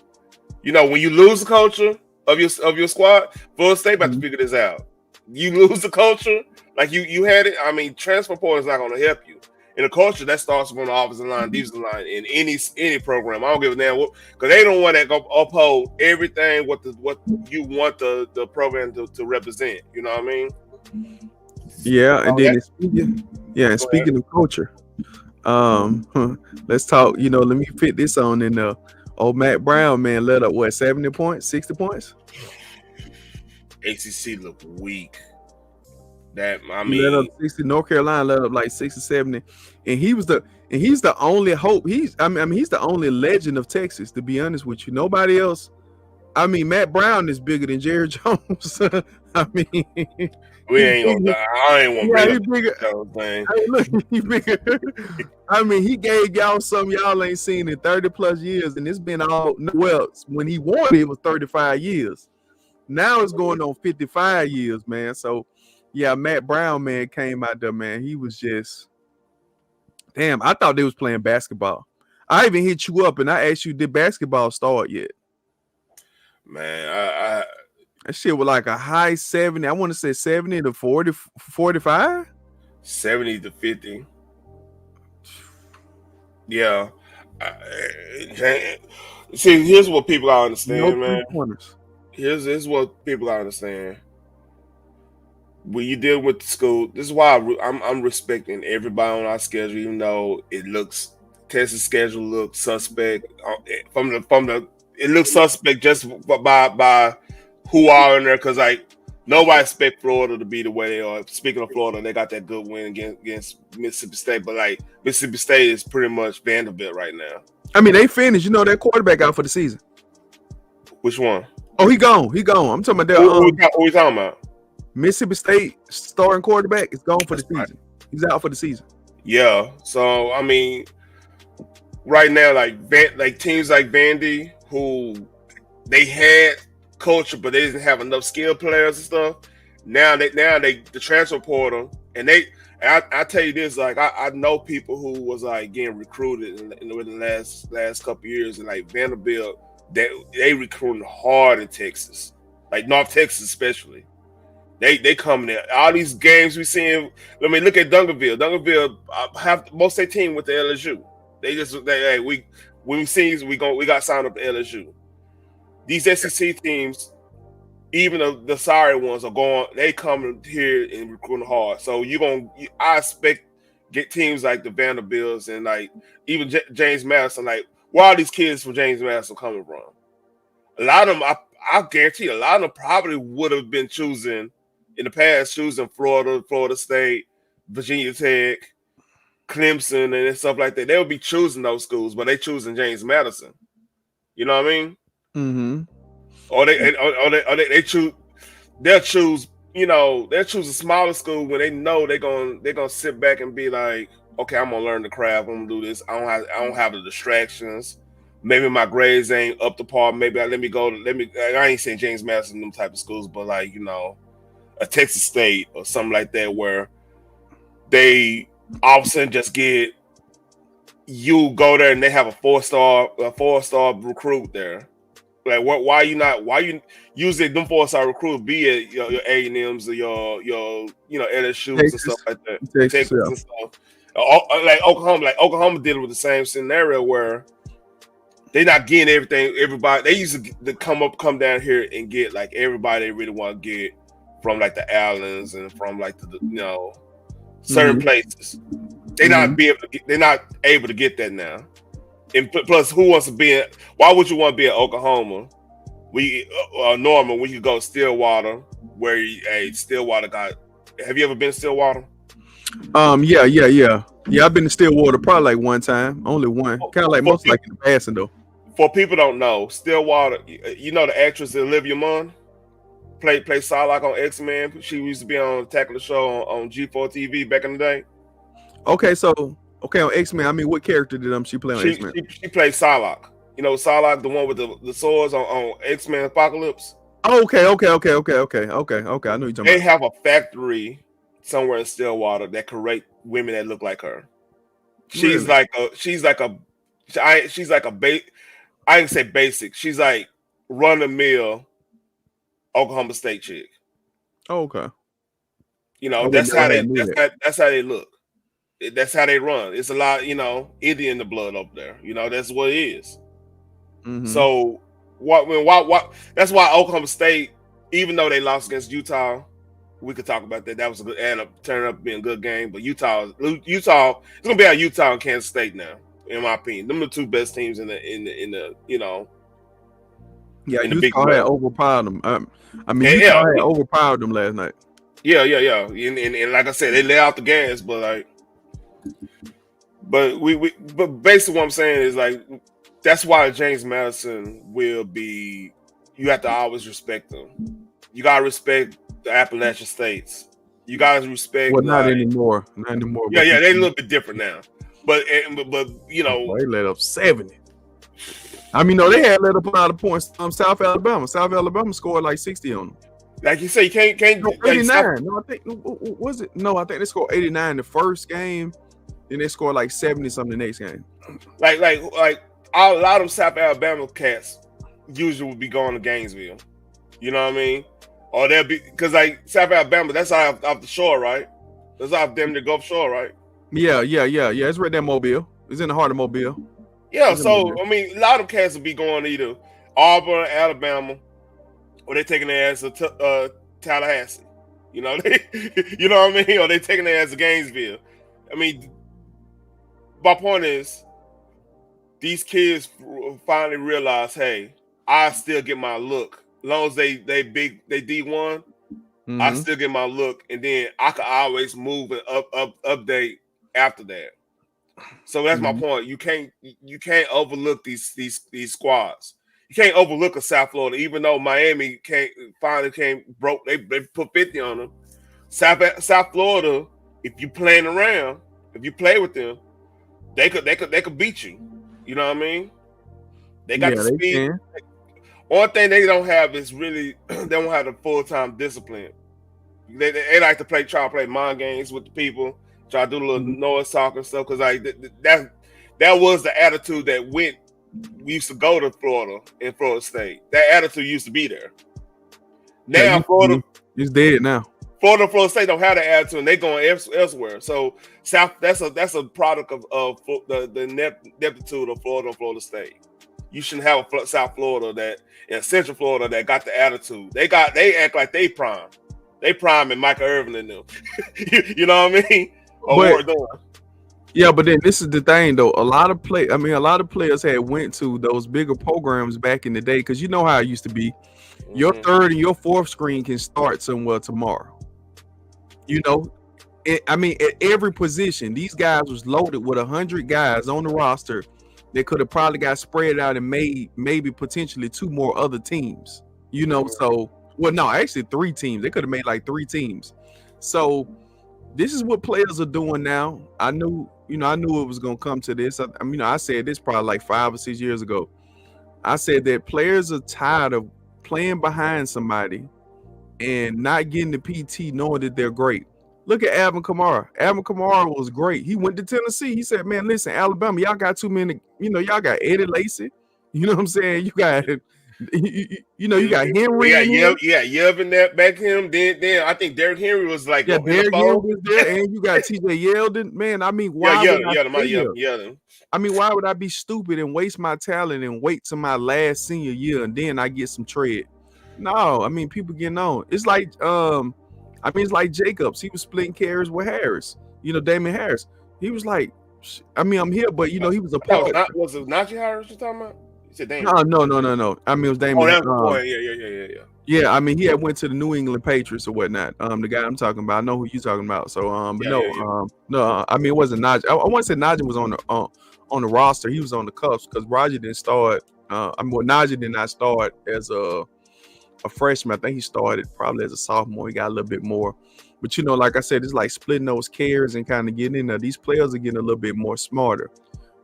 You know, when you lose the culture of your squad, Florida State about to figure this out. You lose the culture, like you had it. I mean, transfer portal is not gonna help you. in a culture that starts from the offensive line, defensive line in any program. I don't give a damn what, because they don't want to go uphold everything what you want the program to represent. You know what I mean? Yeah, and Oh, then that, and go ahead. speaking of culture, let's talk. Let me fit this on in there. Old Matt Brown, man, let up what 70 points, 60 points. ACC look weak. That I He let up mean, 60. North Carolina let up like 60, 70. And he's the only hope. He's the only legend of Texas, to be honest with you. Nobody else. I mean, Matt Brown is bigger than Jerry Jones. I mean, we he ain't bigger. gonna. I ain't want to Yeah, bring he up bigger. the thing. Hey, look, he bigger. I mean, he gave y'all something y'all ain't seen in 30 plus years, and it's been when he won it was 35 years. Now it's going on 55 years, man. So yeah, Matt Brown, man, came out there, man. He was just damn. I thought they was playing basketball. I even hit you up and I asked you, did basketball start yet? Man, That shit was like a high 70. I want to say 70 to 40, 45. 70 to 50. Yeah. See, here's what people gotta No understand, man. 3 pointers. Here's what people gotta understand. When you deal with the school, this is why I'm respecting everybody on our schedule, even though it looks Texas schedule looks suspect from the it looks suspect just by who are in there, because like nobody expect Florida to be the way they are. Speaking of Florida, they got that good win against Mississippi State, but like Mississippi State is pretty much Vanderbilt right now. I mean, they finished. That quarterback out for the season. Which one? Oh, he gone. He gone. I'm talking about Who we talking about? Mississippi State starting quarterback is gone for That's the right. season. He's out for the season. Yeah. So I mean, right now, like teams like Vandy, who they had culture, but they didn't have enough skilled players and stuff. Now they the transfer portal, and I tell you this, like I know people who was like getting recruited in the last couple years, and like Vanderbilt, they recruiting hard in Texas, like North Texas especially. They coming in all these games we seeing. I mean, look at Duncanville. Duncanville have most of their team with the LSU. Hey, we got signed up to LSU. These SEC teams, even the sorry ones, are going. They coming here and recruiting hard. So I expect get teams like the Vanderbilts and like even James Madison. Like, where are these kids from James Madison coming from? A lot of them, I guarantee, a lot of them probably would have been choosing in the past, choosing Florida, Florida State, Virginia Tech, Clemson, and stuff like that. They would be choosing those schools, but they choosing James Madison. You know what I mean? Mm-hmm. Or they choose. They'll choose. They'll choose a smaller school when they know they're gonna sit back and be like, okay, I'm gonna learn the craft. I'm gonna do this. I don't have the distractions. Maybe my grades ain't up to par. Maybe let me go. I ain't saying James Madison them type of schools, but like a Texas State or something like that, where they all of a sudden just get you go there and they have a four-star recruit there. Like why you usually them 4-star recruits be at your A&Ms or your LSU's and stuff Texas, like that, Texas, Texas yeah. and stuff. Like Oklahoma dealing with the same scenario where they not getting everybody. They used to come down here and get like everybody they really want to get from like the Allens and from like the certain places. They're not able to get that now. And plus, who wants to be in? Why would you want to be in Oklahoma? Norman, we could go Stillwater, where Stillwater got. Have you ever been to Stillwater? Yeah. I've been to Stillwater probably like one time, only one. Kind of like most like in the passing though. For people don't know, Stillwater, the actress Olivia Munn played Psylocke on X-Men. She used to be on Attack of the Show on G4 TV back in the day. Okay, on X-Men, I mean, what character did she play on X-Men? She played Psylocke. Psylocke, the one with the swords on X-Men Apocalypse. Oh, okay. I know you're talking They about. have a factory somewhere in Stillwater that create women that look like her. She's Really? she's like a I didn't say basic. She's like run the mill Oklahoma State chick. Oh, okay. That's how they look. That's how they run. It's a lot, Indian in the blood up there. That's what it is. Mm-hmm. So what? That's why Oklahoma State, even though they lost against Utah, we could talk about that. That was a good turn up being a good game. But Utah, it's gonna be out Utah and Kansas State now, in my opinion. Them are the two best teams in the Yeah, in the Big Utah had 12. overpowered them. Utah had overpowered them last night. Yeah. And like I said, they lay out the gas, but basically what I'm saying is like that's why James Madison will be. You have to always respect them. You gotta respect the Appalachian states. You gotta respect. Well, not anymore. Not anymore. Yeah, they're a little bit different now. But they let up 70. No, they had let up a lot of points. South Alabama scored like 60 on them. Like you say, you can't 89. No, I think was it? No, I think they scored 89 the first game. Then they scored like 70 something the next game. Like a lot of South Alabama cats usually would be going to Gainesville. You know what I mean? Or they'll be because like South Alabama, that's off the shore, right? That's off them to Gulf Shore, right? Yeah. It's right there, Mobile. It's in the heart of Mobile. Yeah, so a lot of cats will be going to either Auburn, Alabama, or they're taking their ass to Tallahassee. You know what I mean? Or they're taking their ass to Gainesville. My point is, these kids finally realize, hey, I still get my look. As long as they D1, I still get my look, and then I can always move and update after that. So that's my point. You can't overlook these squads. You can't overlook a South Florida, even though Miami broke. They put 50 on them. South Florida, if you playing around, if you play with them, they could beat you. You know what I mean? They got the speed. One thing they don't have is really they don't have the full-time discipline. They like to try to play mind games with the people, try to do a little noise talk and stuff. Because like that was the attitude that we used to go to Florida and Florida State. That attitude used to be there. Now Florida is dead now. Florida State don't have that attitude, and they going elsewhere. So that's a product of the ineptitude of Florida and Florida State. You shouldn't have a South Florida Central Florida that got the attitude. They act like they prime. They prime and Michael Irvin and them. You know what I mean? But then this is the thing though. A lot of players had went to those bigger programs back in the day because you know how it used to be. Your third and your fourth screen can start somewhere tomorrow. At every position, these guys was loaded with 100 guys on the roster. They could have probably got spread out and made maybe potentially two more other teams. Actually 3 teams. They could have made like 3 teams. So this is what players are doing now. I knew it was gonna come to this. I said this probably like 5 or 6 years ago. I said that players are tired of playing behind somebody and not getting the PT knowing that they're great. Look at Alvin Kamara. Alvin Kamara was great. He went to Tennessee. He said, man, listen, Alabama, y'all got too many, y'all got Eddie Lacy. You know what I'm saying? You got you got Henry. You got Yelvin that back him. Then I think Derrick Henry was like Derrick Henry was there, and you got TJ Yeldon. Man, why would I be stupid and waste my talent and wait till my last senior year and then I get some tread? No, people getting on. It's like it's like Jacobs. He was splitting carries with Harris. Damon Harris. He was like, I'm here, but he was a part. Was it Najee Harris you're talking about? You said Damon. No. It was Damon. Oh, that was boy. Yeah. Yeah, he had went to the New England Patriots or whatnot. The guy I'm talking about, I know who you're talking about. So, it wasn't Najee. I want to say Najee was on the roster. He was on the Cubs because Roger didn't start. Najee did not start as a freshman. I think he started probably as a sophomore. He got a little bit more. But, like I said, it's like splitting those carries and kind of getting in there. These players are getting a little bit more smarter.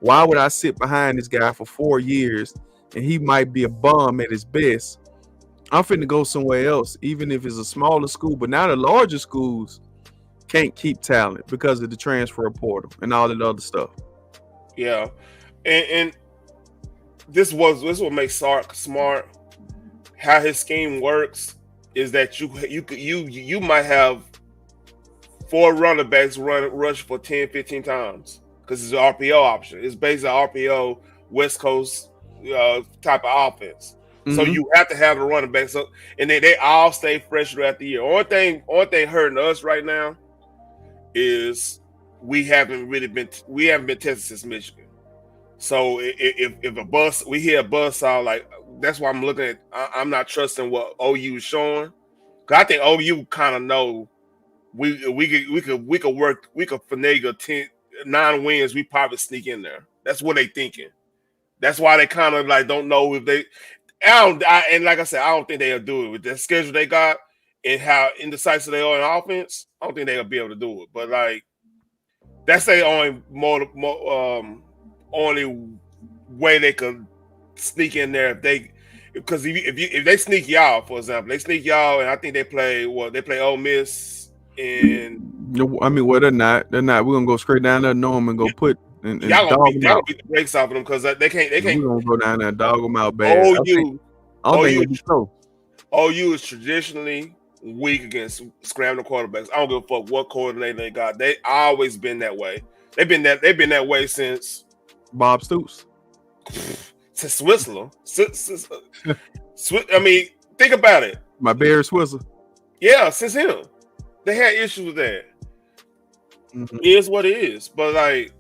Why would I sit behind this guy for 4 years and he might be a bum at his best? I'm finna go somewhere else, even if it's a smaller school. But now the larger schools can't keep talent because of the transfer portal and all that other stuff. Yeah. And this what makes Sark smart. How his scheme works is that you might have 4 running backs rush for 10, 15 times because it's an RPO option. It's basically an RPO West Coast type of offense. So Mm-hmm. you have to have a running back. So and they all stay fresh throughout the year. Only thing hurting us right now is we haven't been tested since Michigan. So if we hear a buzz sound, like that's why I'm looking at. I'm not trusting what OU is showing. Cause I think OU kind of know we could finagle 9 wins. We probably sneak in there. That's what they thinking. That's why they kind of like don't know if they. And like I said, I don't think they'll do it with the schedule they got and how indecisive they are in offense. I don't think they'll be able to do it. But like that's their only way they could sneak in there because if they sneak y'all, for example, they sneak y'all, and I think they play Ole Miss and No, I mean, well, they're not. They're not. We're gonna go straight down there, know them, and go put and y'all dog them out. beat the brakes off of them because they can't. We're gonna go down there and dog them out bad. OU I don't think OU it'll be close. OU is traditionally weak against scrambling quarterbacks. I don't give a fuck what coordinator they got. They always been that way. They've been that way since Bob Stoops. Since Whistler. I mean, think about it. My Barry Swizzle. Yeah, since him. They had issues with that. Mm-hmm. It is what it is. But like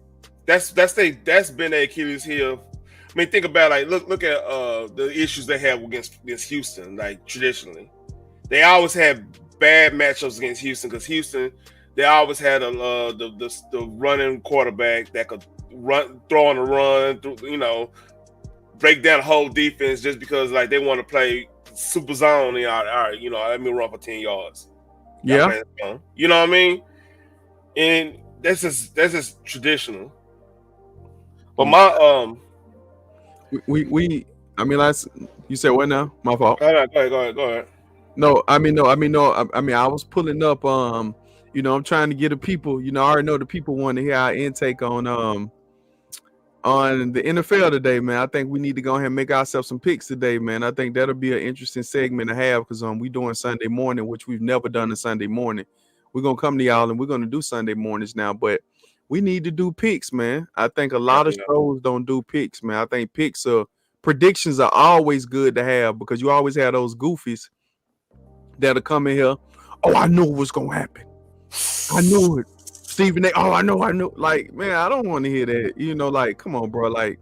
that's been their Achilles heel. I mean, think about it, like look at the issues they have against Houston, like traditionally. They always had bad matchups against Houston because Houston, they always had the running quarterback that could throw on the run, break down the whole defense just because like they want to play super zone. And all right, let me run for 10 yards. Yeah, you know what I mean. And that's just traditional. But my we I mean, last you said what now? My fault. Go ahead. No, I mean, I was pulling up. I'm trying to get the people. I already know the people want to hear our intake on the NFL today, man. I think we need to go ahead and make ourselves some picks today, man. I think that'll be an interesting segment to have because we doing Sunday morning, which we've never done a Sunday morning. We're gonna come to y'all and we're gonna do Sunday mornings now, but we need to do picks, man. I think a lot of shows don't do picks, man. I think predictions are always good to have because you always have those goofies that'll come in here. Oh, I knew it was gonna happen. I knew it. Stephen A. Oh, I know. Like, man, I don't want to hear that. Like, come on, bro. Like,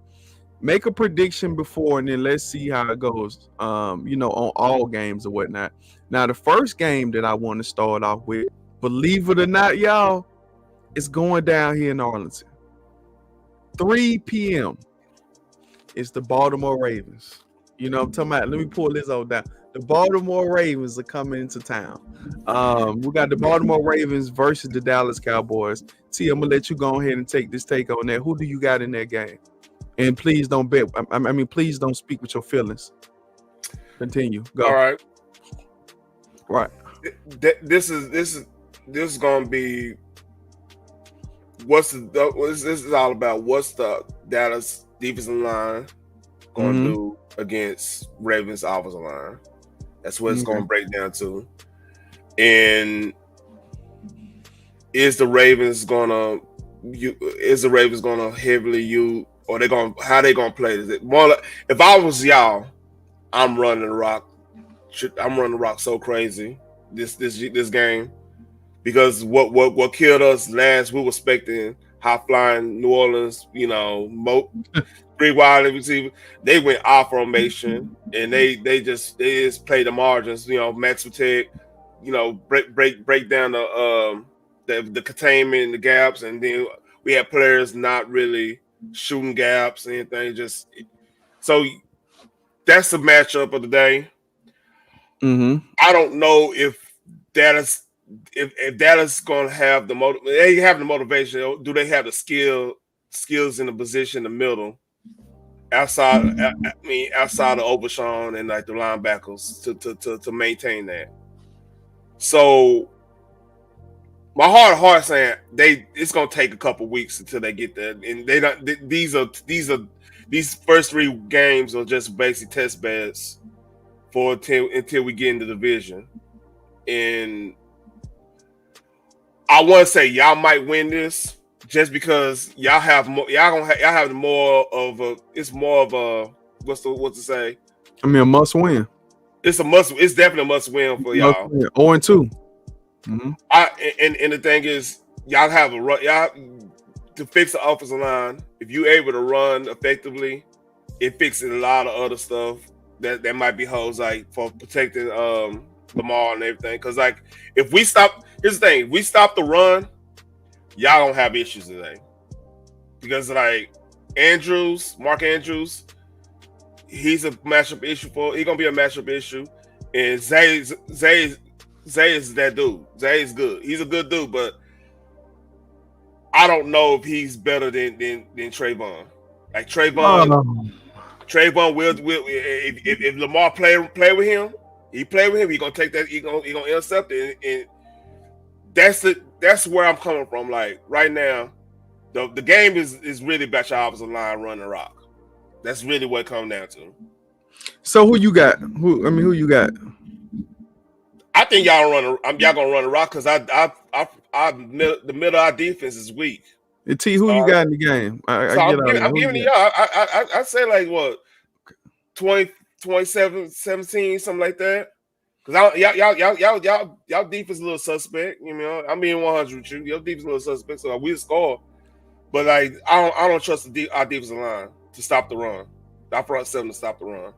make a prediction before and then let's see how it goes. On all games or whatnot. Now, the first game that I want to start off with, believe it or not, y'all, it's going down here in Arlington. 3 p.m. It's the Baltimore Ravens. I'm talking about. Let me pull this all down. The Baltimore Ravens are coming into town. We got the Baltimore Ravens versus the Dallas Cowboys. T, I'm gonna let you go ahead and take on that. Who do you got in that game? And please don't bet. Please don't speak with your feelings. Continue. Go. All right. Right. This is gonna be this is all about what's the Dallas defensive line gonna do against Ravens offensive line. That's what it's gonna break down to. And is the Ravens gonna heavily use, or how they gonna play? Is it more like, if I was y'all, I'm running the rock. I'm running the rock so crazy this game because what killed us last, we were expecting high flying New Orleans, 3 wide receiver. They went off formation and they just play the margins. Max Protect, break down the containment and the gaps, and then we had players not really shooting gaps and anything. So that's the matchup of the day. I don't know if Dallas going to have they have the motivation. Do they have the skills in the position in the middle? Outside of Overshawn and like the linebackers to maintain that. So my heart saying it's gonna take a couple weeks until they get there, and they don't. These first 3 games are just basic test beds until we get into the division, and I want to say y'all might win this just because y'all have more. Y'all have more of a. It's more of a. What to say? I mean, a must win. It's a must. It's definitely a must win for Must y'all. win. 0-2. Mm-hmm. And the thing is, y'all have a run. Y'all to fix the offensive line. If you able to run effectively, it fixes a lot of other stuff that might be holes like for protecting Lamar and everything. Because like if we stop, here's the thing: if we stop the run, y'all don't have issues today. Because like Mark Andrews, he's a matchup issue for. He's gonna be a matchup issue, and Zay is that dude. Zay is good. He's a good dude, but I don't know if he's better than Trayvon. Like Trayvon will if Lamar play with him, he play with him. He gonna take that. He gonna intercept it, and that's where I'm coming from. Like right now, the game is really about your offensive line running rock. That's really what it comes down to. So who you got? Who you got? I think y'all gonna run a rock because the middle of our defense is weak. T, who you got in the game? I'm giving it y'all. I say like what 20, 27, 17, something like that. Because y'all defense is a little suspect. You know, I'm being 100 with you. Your defense is a little suspect, so we'll score. But like I don't trust our defensive line to stop the run. Our front seven to stop the run.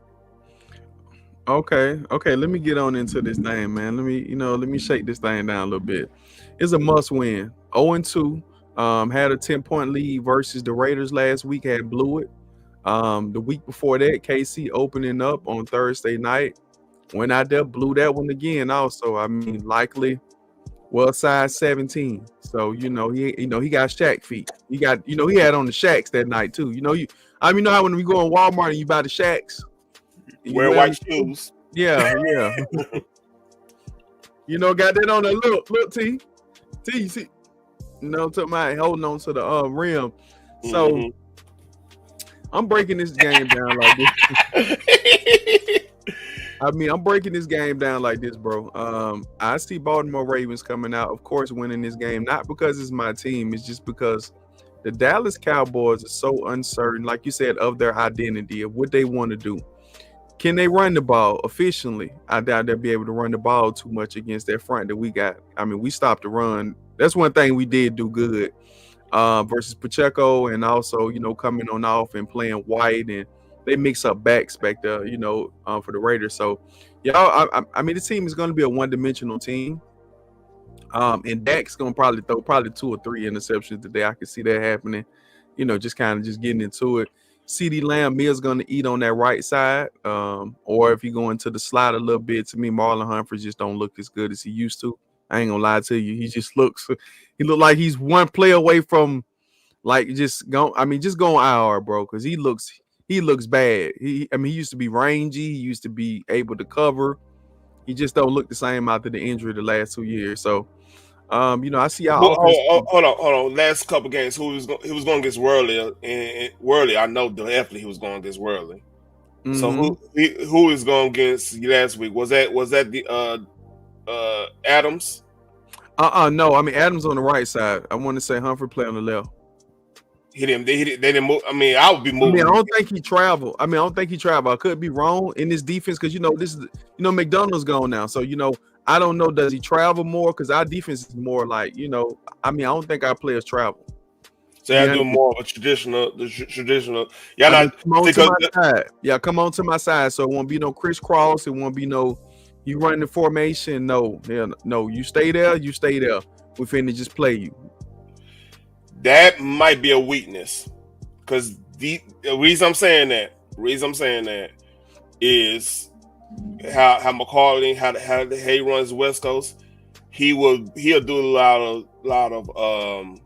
Okay. Let me get on into this thing, man. Let me shake this thing down a little bit. It's a must win. 0-2. Had a 10-point lead versus the Raiders last week. Had blew it. The week before that, KC opening up on Thursday night. Went out there, blew that one again. Also, I mean, likely, size 17. So he got Shaq feet. He got he had on the Shaqs that night too. You know how when we go in Walmart and you buy the Shaqs. Wear white shoes. Yeah. Got that on a little T. You see, to my holding on to the rim. So I'm breaking this game down like this. I'm breaking this game down like this, bro. I see Baltimore Ravens coming out, of course, winning this game, not because it's my team. It's just because the Dallas Cowboys are so uncertain, like you said, of their identity, of what they want to do. Can they run the ball efficiently? I doubt they'll be able to run the ball too much against that front that we got. I mean, we stopped the run. That's one thing we did do good versus Pacheco, and also, coming on off and playing White, and they mix up backs back there, for the Raiders. So, y'all, the team is going to be a one-dimensional team. And Dak's going to throw 2 or 3 interceptions today. I can see that happening, just getting into it. CeeDee Lamb is going to eat on that right side, or if you go into the slot a little bit, to me, Marlon Humphrey just don't look as good as he used to. I ain't gonna lie to you. He looked like he's one play away from just going IR, bro, because he looks bad. He used to be rangy. He used to be able to cover. He just don't look the same after the injury the last 2 years. So, I see our offense. Hold on. Last couple games, he was going against Worley, and Worley, I know definitely he was going against Worley. Mm-hmm. So who is going against you last week? Was that the Adams? No. Adams on the right side. I want to say Humphrey play on the left. They didn't move. I would be moving. I don't think he traveled. I could be wrong in this defense because this is McDonald's gone now. So I don't know. Does he travel more? Because our defense is more like I don't think our players travel. So I do more of a traditional. Yeah, come on to my side. Yeah, come on to my side. So it won't be no crisscross. It won't be no you run the formation. No. You stay there. We finna just play you. That might be a weakness, because the reason I'm saying that is how McCarley, how he runs West Coast. He'll do a lot of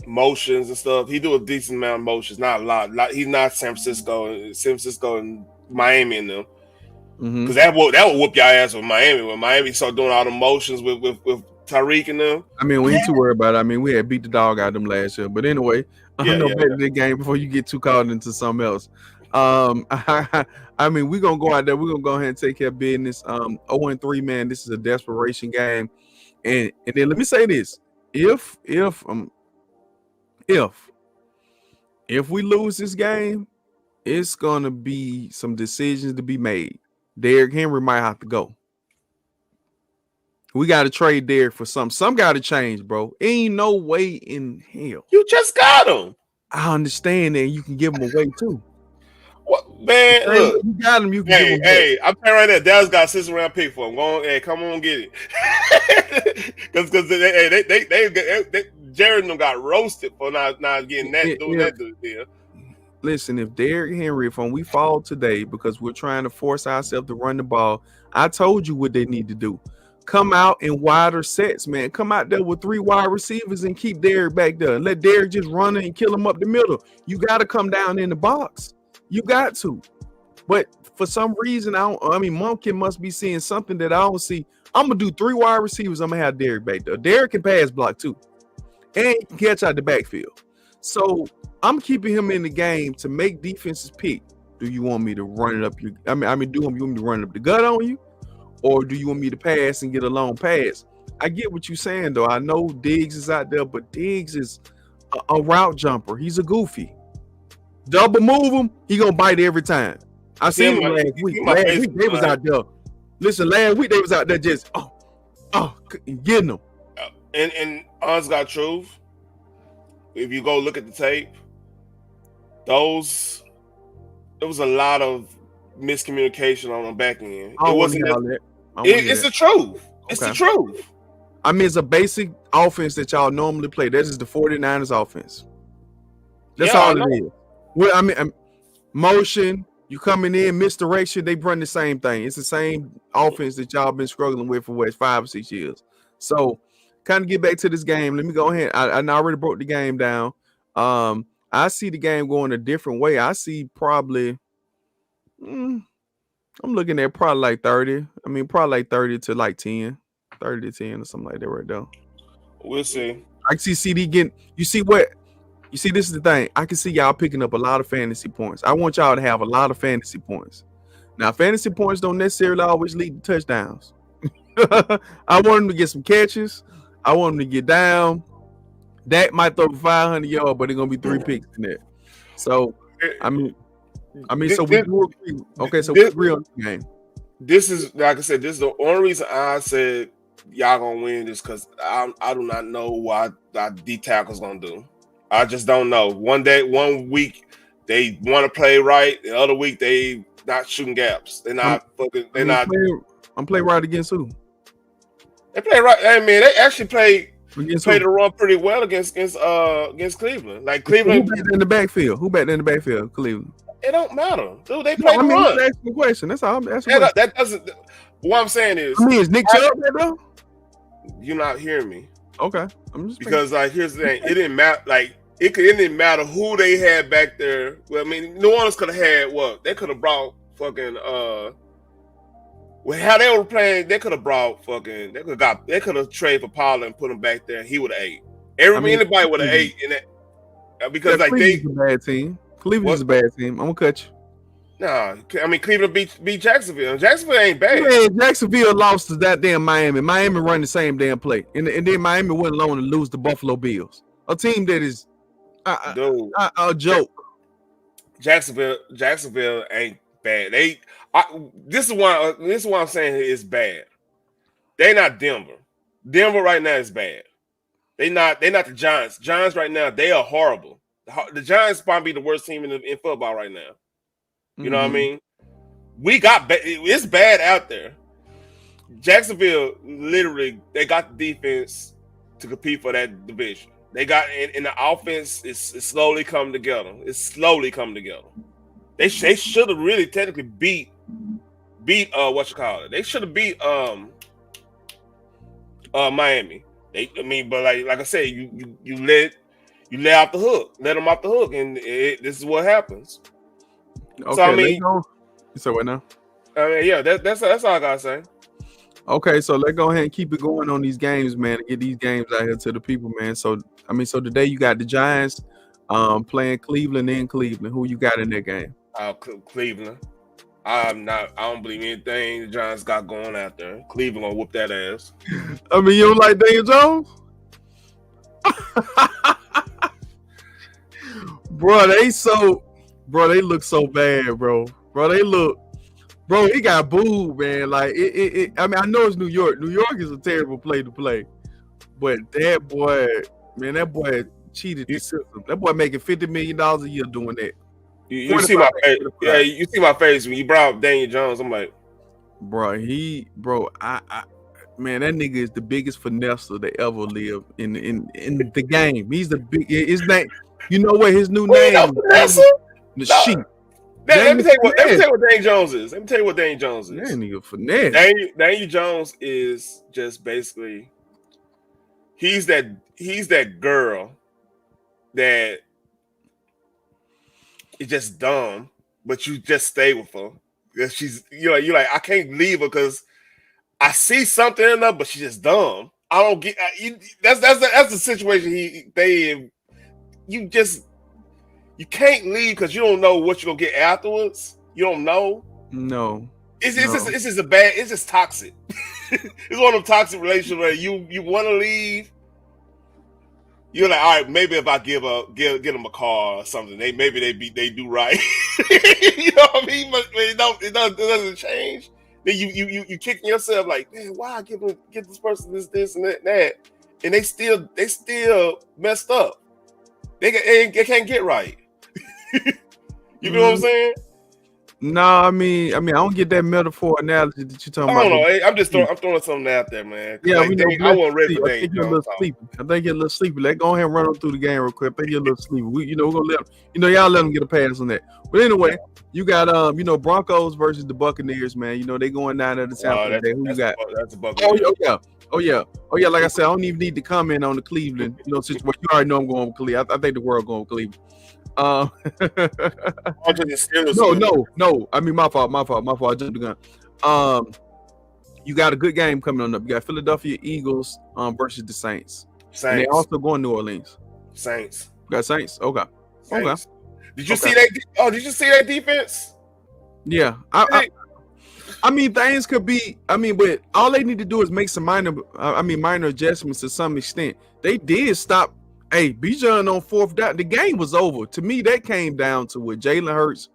motions and stuff. He do a decent amount of motions, not a lot. He's not San Francisco and Miami in them, because that will whoop your ass with Miami. When Miami start doing all the motions with Tyreek and them. We ain't too worried about it. We had beat the dog out of them last year. But anyway, back to the game before you get too caught into something else. We're gonna go out there. We're gonna go ahead and take care of business. 0-3, man. This is a desperation game. And then let me say this. if if if we lose this game, it's gonna be some decisions to be made. Derrick Henry might have to go. We got to trade Derrick for something. Some got to change, bro. Ain't no way in hell. You just got him. I understand that you can give him away too. What, man? Look, you got him. You can give him hey, I'm telling you right now, Dallas got a 6th round pick for him. Go on, hey, come on, get it. Because they Jared and them got roasted for not getting that, doing that deal. Listen, if Derrick Henry, if we fall today because we're trying to force ourselves to run the ball, I told you what they need to do. Come out in wider sets, man. Come out there with 3 wide receivers and keep Derrick back there. Let Derrick just run and kill him up the middle. You got to come down in the box. You got to. But for some reason, Monken must be seeing something that I don't see. I'm going to do 3 wide receivers. I'm going to have Derrick back there. Derrick can pass block too. And he can catch out the backfield. So I'm keeping him in the game to make defenses pick. Do you want me to run it up you want me to run up the gut on you? Or do you want me to pass and get a long pass? I get what you're saying, though. I know Diggs is out there, but Diggs is a route jumper. He's a goofy. Double move him, he gonna bite every time. I seen him last week. Last week they was out there. Listen, last week they was out there just getting them. And honest God truth, if you go look at the tape, there was a lot of miscommunication on the back end. It wasn't that. It's the truth. It's the truth. I mean, it's a basic offense that y'all normally play. That is the 49ers offense. That's all it is. Well, I mean, motion, you coming in, misdirection, they run the same thing. It's the same offense that y'all been struggling with for 5 or 6 years. So, kind of get back to this game. Let me go ahead. I already broke the game down. I see the game going a different way. I see probably I'm looking at probably like 30. I mean, probably like 30 to like 10. 30 to 10 or something like that right there. We'll see. I see CD getting, you see, this is the thing. I can see y'all picking up a lot of fantasy points. I want y'all to have a lot of fantasy points. Now, fantasy points don't necessarily always lead to touchdowns. I want them to get some catches. I want them to get down. Dak might throw for 500 yards, but it's going to be 3 picks in there. So, so we agree. Okay, so we agree on the game. This is, like I said, this is the only reason I said y'all gonna win this because I do not know what D tackle's gonna do. I just don't know. One week they want to play right, the other week they not shooting gaps. They're not fucking. They're not. I'm playing right against who? They play right. I mean, they actually played the run pretty well against Cleveland. Like Cleveland. Who back in the backfield? Cleveland. It don't matter, dude. They play the run. That's the question. That's all I'm asking. That doesn't. What I'm saying is, is Nick Chubb there though? You're not hearing me. Okay, I'm just because here's the thing. It didn't matter. Like it didn't matter who they had back there. Well, I mean, New Orleans could have had what they could have brought fucking. How they were playing, they could have brought fucking. They could have traded for Pollard and put him back there. And he would have ate. Anybody would have ate in that because like Cleveland's a bad team. Cleveland's a bad team. I'm gonna cut you. No, I mean Cleveland beat Jacksonville. Jacksonville ain't bad. Yeah, Jacksonville lost to that damn Miami. Miami run the same damn play, and then Miami went alone and lose to Buffalo Bills, a team that is a joke. Jacksonville ain't bad. This is what I'm saying is bad. They not Denver. Denver right now is bad. They not the Giants. Giants right now they are horrible. The Giants probably the worst team in football right now. You know what I mean? It's bad out there. Jacksonville literally they got the defense to compete for that division. They got in the offense. It's slowly coming together. They should have really technically beat They should have beat Miami. But like I said, you let off the hook, let them off the hook, and this is what happens. Okay, so you said what now? Yeah, that's all I gotta say. Okay, so let's go ahead and keep it going on these games, man, and get these games out here to the people, man. So today you got the Giants playing Cleveland in Cleveland. Who you got in that game? Cleveland. I don't believe anything the Giants got going out there. Cleveland gonna whoop that ass. You don't like Daniel Jones? Bro, they look so bad, bro. Bro, he got booed, man. Like I mean, I know it's New York. New York is a terrible place to play, but that boy cheated the You, system. That boy making $50 million a year doing that. you see 45, my face. Yeah, 45. you see my face when you brought up Daniel Jones. I'm like, Bro, man, that nigga is the biggest finesser that ever lived in the game. He's the big. His name. You know what his new we ain't no name? finesse. The No. sheep. Let me Daniel tell you what. Let me Finesse. tell you what Daniel Jones is. Let me tell you what Daniel Jones That is. nigga finesse. Daniel Jones is just basically he's that girl that is just dumb, but you just stay with her. Because you're like I can't leave her because I see something in her, but she's just dumb. I don't get that's the situation they in. You can't leave because you don't know what you're gonna get afterwards. You don't know. No. It's just a bad. It's just toxic. It's one of them toxic relationships where you want to leave. You're like, all right, maybe if I give them a car or something, they do right. You know what I mean? But it doesn't change. Then you kicking yourself like, man, why I give this person this and that, and they still messed up. They can't get right. You know what I'm saying? No, I mean, I don't get that metaphor analogy that you're talking I about. don't know. I'm throwing something out there, man. Yeah, Like, we know. I wasn't ready for I think you're a Daniel little sleepy. I think you're a little sleepy. Let's go ahead and run on through the game real quick. I think you're a little sleepy. We're gonna let y'all let them get a pass on that. But anyway, you got Broncos versus the Buccaneers, man. They going down there to Tampa today. Who you got? That's a Buccaneers. Oh yeah. Like I said, I don't even need to comment on the Cleveland, situation. You already know I'm going with Cleveland. I think the world going with Cleveland. No. I mean, my fault. I jumped the gun. You got a good game coming on up. You got Philadelphia Eagles versus the Saints. And they also going New Orleans. Saints. You got Saints. Okay. Saints. Did you see that? Oh, did you see that defense? Yeah. I mean, things could be. I mean, but all they need to do is make some minor adjustments to some extent. They did stop. Hey, Bijan on fourth down. The game was over. To me, that came down to with Jalen Hurts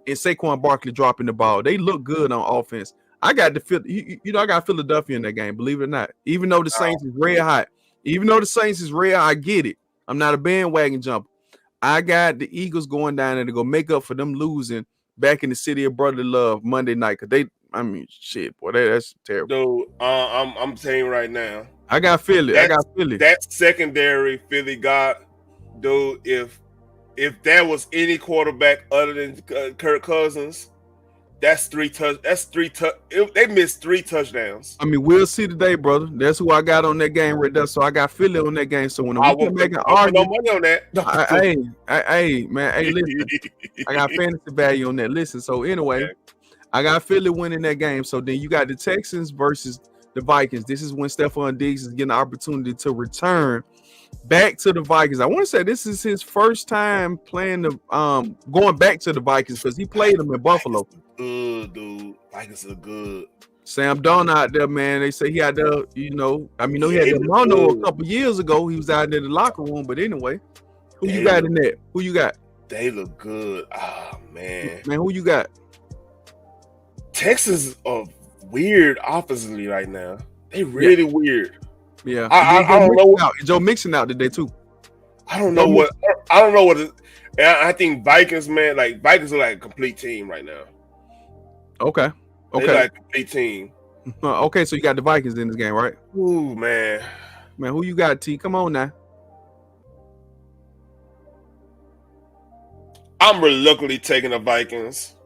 and Saquon Barkley dropping the ball. They look good on offense. I got I got Philadelphia in that game. Believe it or not, even though the Saints is red hot, I get it. I'm not a bandwagon jumper. I got the Eagles going down there to go make up for them losing back in the city of brotherly love Monday night. Cause shit, boy, that's terrible. Dude, I'm saying right now. I got Philly. That secondary Philly got, dude. If there was any quarterback other than Kirk Cousins, that's three. They missed 3 touchdowns. I mean, we'll see today, brother. That's who I got on that game right there. So I got Philly on that game. So when we come back and argue, no money on that. Listen, I got fantasy value on that. Listen, so anyway, I got Philly winning that game. So then you got the Texans versus the Vikings. This is when Stephon Diggs is getting an opportunity to return back to the Vikings. I want to say this is his first time playing going back to the Vikings because he played them in Buffalo. Good, dude. Vikings are good. Sam Darnold out there, man. They say he had the, he had the mono a couple years ago. He was out there in the locker room. But anyway, who you got in there? Who you got? They look good. Oh, man. Man, who you got? Texas are weird offensively right now. They really weird. Yeah. I don't know. Joe Mixon out today too. I don't know what. I think Vikings, man. Like Vikings are like a complete team right now. Okay. They're like a complete team. Okay, so you got the Vikings in this game, right? Ooh, man. Man, who you got, T? Come on now. I'm reluctantly taking the Vikings.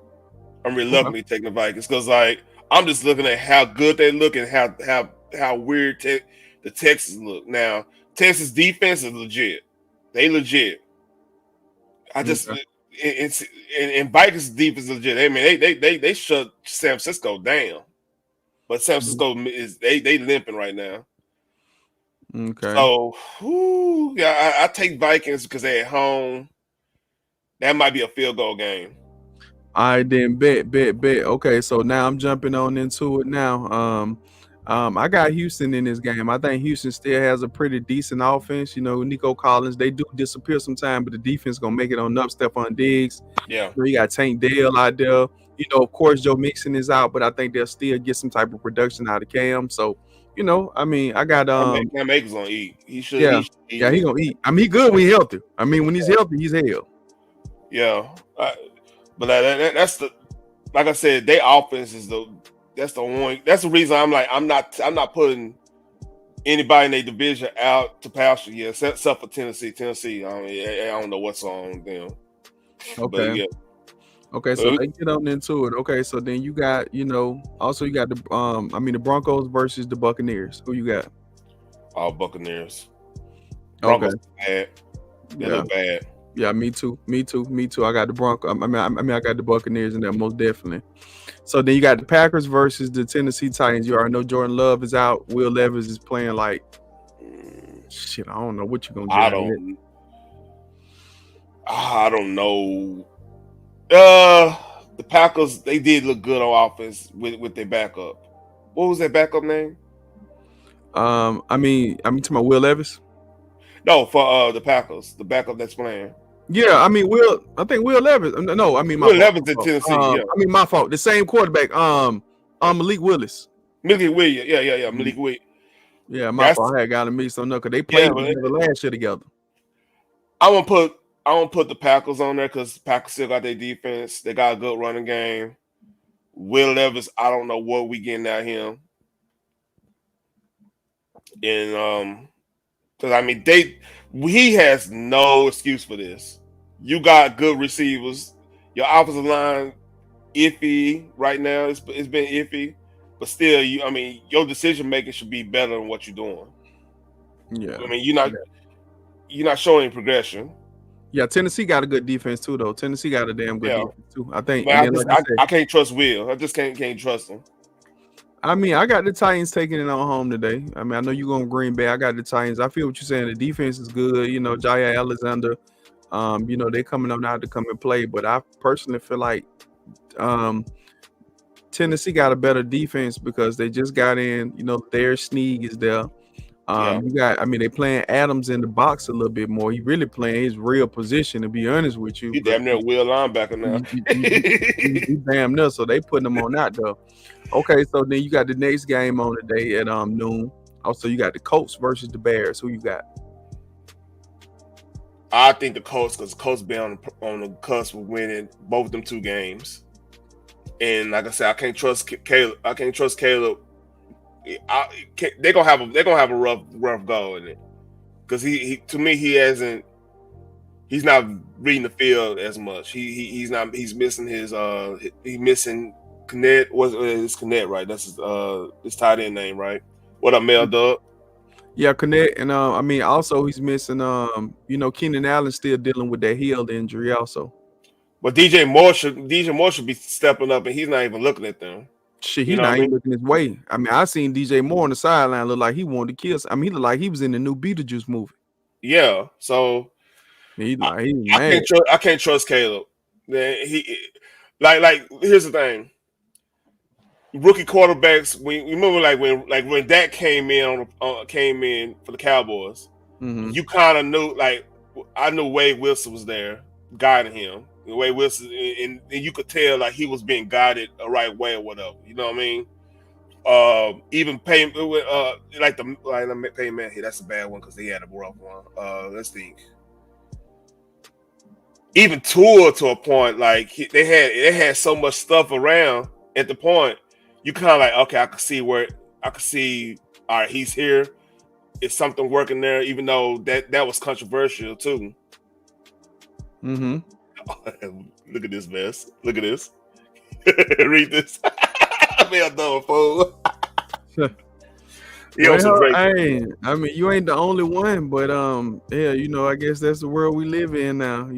Because like I'm just looking at how good they look and how weird the Texans look. Now, Texas defense is legit. They legit. And Vikings defense is legit. I mean, they shut San Francisco down, but San Francisco is they limping right now. Okay. So, I take Vikings because they're at home. That might be a field goal game. I didn't bet. Okay, so now I'm jumping on into it now. I got Houston in this game. I think Houston still has a pretty decent offense. You know, Nico Collins, they do disappear sometime, but the defense gonna make it on up. Stephon Diggs. Yeah, You know, you got Tank Dell out there. You know, of course, Joe Mixon is out, but I think they'll still get some type of production out of Cam. So, you know, I mean, I got Cam Akers gonna eat. He should. yeah, He should eat. yeah, he gonna eat. I mean, he good when he healthy. I mean, when he's healthy, he's hell. Yeah, but that's the like I said, their offense is that's the one. That's the reason I'm not putting anybody in their division out to pasture yet, except for Tennessee. Tennessee, I don't know what's on them, but Okay. yeah. Okay, so let's get on into it. Okay, so then you got, you know, also you got the the Broncos versus the Buccaneers. Who you got? All Buccaneers. Okay. Broncos bad. They Yeah. look bad. Yeah, me too. I got the Broncos. I got the Buccaneers in there most definitely. So then you got the Packers versus the Tennessee Titans. You already know Jordan Love is out. Will Levis is playing like shit. I don't know what you're gonna get out of it. I don't know. The Packers, they did look good on offense with their backup. What was their backup name? I'm talking about Will Levis. No, for the Packers, the backup that's playing. Yeah, I think Will Levis. No, I mean my Will fault. Levis in Tennessee. Yeah, My fault. The same quarterback. Malik Willis. Malik Williams. Yeah. Malik Williams. Yeah, my fault. I had got him mixed on because they played together last year together. I won't put the Packers on there because Packers still got their defense. They got a good running game. Will Levis, I don't know what we getting at him. And because I mean he has no excuse for this. You got good receivers. Your offensive line iffy right now. It's been iffy, but still, your decision making should be better than what you're doing. Yeah, I mean you're not showing progression. Yeah, Tennessee got a good defense too, though. Tennessee got a damn good defense too. I think. I can't trust Will. I just can't trust him. I mean, I got the Titans taking it on home today. I mean, I know you're going Green Bay. I got the Titans. I feel what you're saying. The defense is good. You know, Jair Alexander. You know, they coming up now to come and play. But I personally feel like Tennessee got a better defense because they just got in. You know, their Snead is there. They playing Adams in the box a little bit more. He really playing his real position, to be honest with you. He damn near Will linebacker now. He damn near. So they putting him on that though. Okay, so then you got the next game on today at noon. Also, you got the Colts versus the Bears. Who you got? I think the Colts, because the Colts been on the cusp of winning both of them 2 games. And like I said, I can't trust Caleb. They're gonna have a rough go in it, because he to me he's not reading the field as much. He's missing missing Connect. It's Connect, right? That's his tight end name, right? What up, Mel Dub? Yeah, Connect, and also he's missing Keenan Allen still dealing with that heel injury also. But DJ Moore should be stepping up, and he's not even looking at them. Shit, he's not even looking his way. I mean, I seen DJ Moore on the sideline look like he wanted to kill. I mean, he looked like he was in the new Beetlejuice movie. Yeah, so I can't trust Caleb. He here's the thing. Rookie quarterbacks, when you remember when Dak came in for the Cowboys, you kind of knew, I knew Wade Wilson was there guiding him. Wade Wilson, and you could tell he was being guided the right way or whatever. You know what I mean? Even Payne, Payne Mann, that's a bad one because they had a rough one. Let's think. Even Tua, to a point, they had so much stuff around at the point. You kind of okay, I could see, all right, he's here. Is something working there, even though that was controversial too. Mm-hmm. Look at this mess. Look at this. Read this. I mean, I'm done, fool. You ain't the only one, but I guess that's the world we live in now.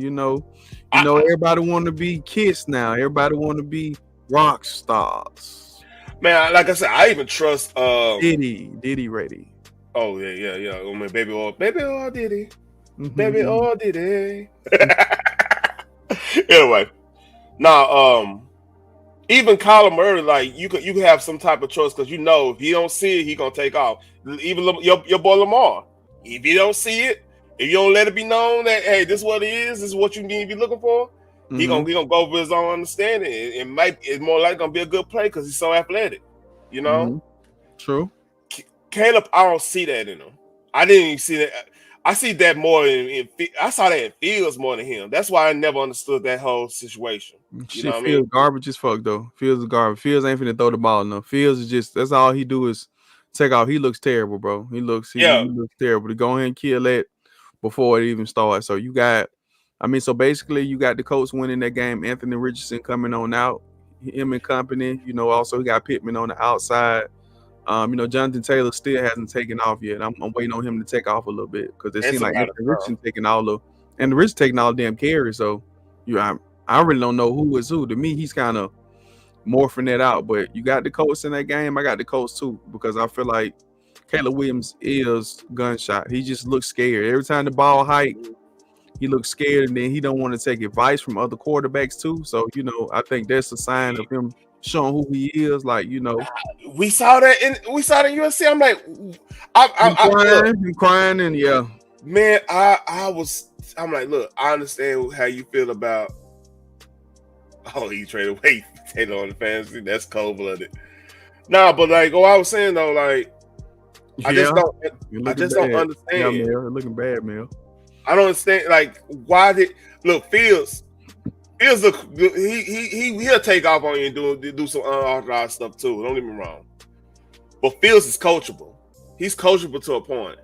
Everybody want to be Kiss now. Everybody want to be rock stars. Man, like I said, I even trust Diddy ready. Oh yeah. I mean, baby oil Diddy. Baby oil Diddy. Anyway, now Even Kyler Murray, like you can have some type of choice because you know if he don't see it, he gonna take off. Even your boy Lamar, if you don't see it, if you don't let it be known that hey, this is what it is, this is what you need to be looking for, he gonna go for his own understanding. It's more likely gonna be a good play because he's so athletic. You know, True. Caleb, I don't see that in him. I didn't even see that. I see that more I saw that in Fields more than him. That's why I never understood that whole situation. You know Shit, what I Fields mean? garbage as fuck though. Fields is garbage. Fields ain't finna throw the ball enough. Fields is just that's all he do is take off. He looks terrible, bro. He looks terrible. To go ahead and kill that before it even starts. So you got, so basically you got the Colts winning that game. Anthony Richardson coming on out, him and company. Also he got Pittman on the outside. Jonathan Taylor still hasn't taken off yet. I'm waiting on him to take off a little bit because it seems like Anthony Richardson taking all the damn carries. So I really don't know who is who. To me, he's kind of morphing it out. But you got the Colts in that game. I got the Colts too because I feel like Caleb Williams is gunshot. He just looks scared. Every time the ball hike, he looks scared, and then he don't want to take advice from other quarterbacks too. So, I think that's a sign of him showing who he is. Like, we saw that in USC. I'm like, I'm crying, and yeah, man, I'm like, look, I understand how you feel about. Oh, he traded away Taylor on the fantasy. That's cold blooded. Nah, but like, I was saying though, like, I just don't understand. Yeah, man, you're looking bad, man. I don't understand. Like, why did Fields? He'll take off on you and do some unauthorized stuff too. Don't get me wrong. But Fields is coachable. He's coachable to a point.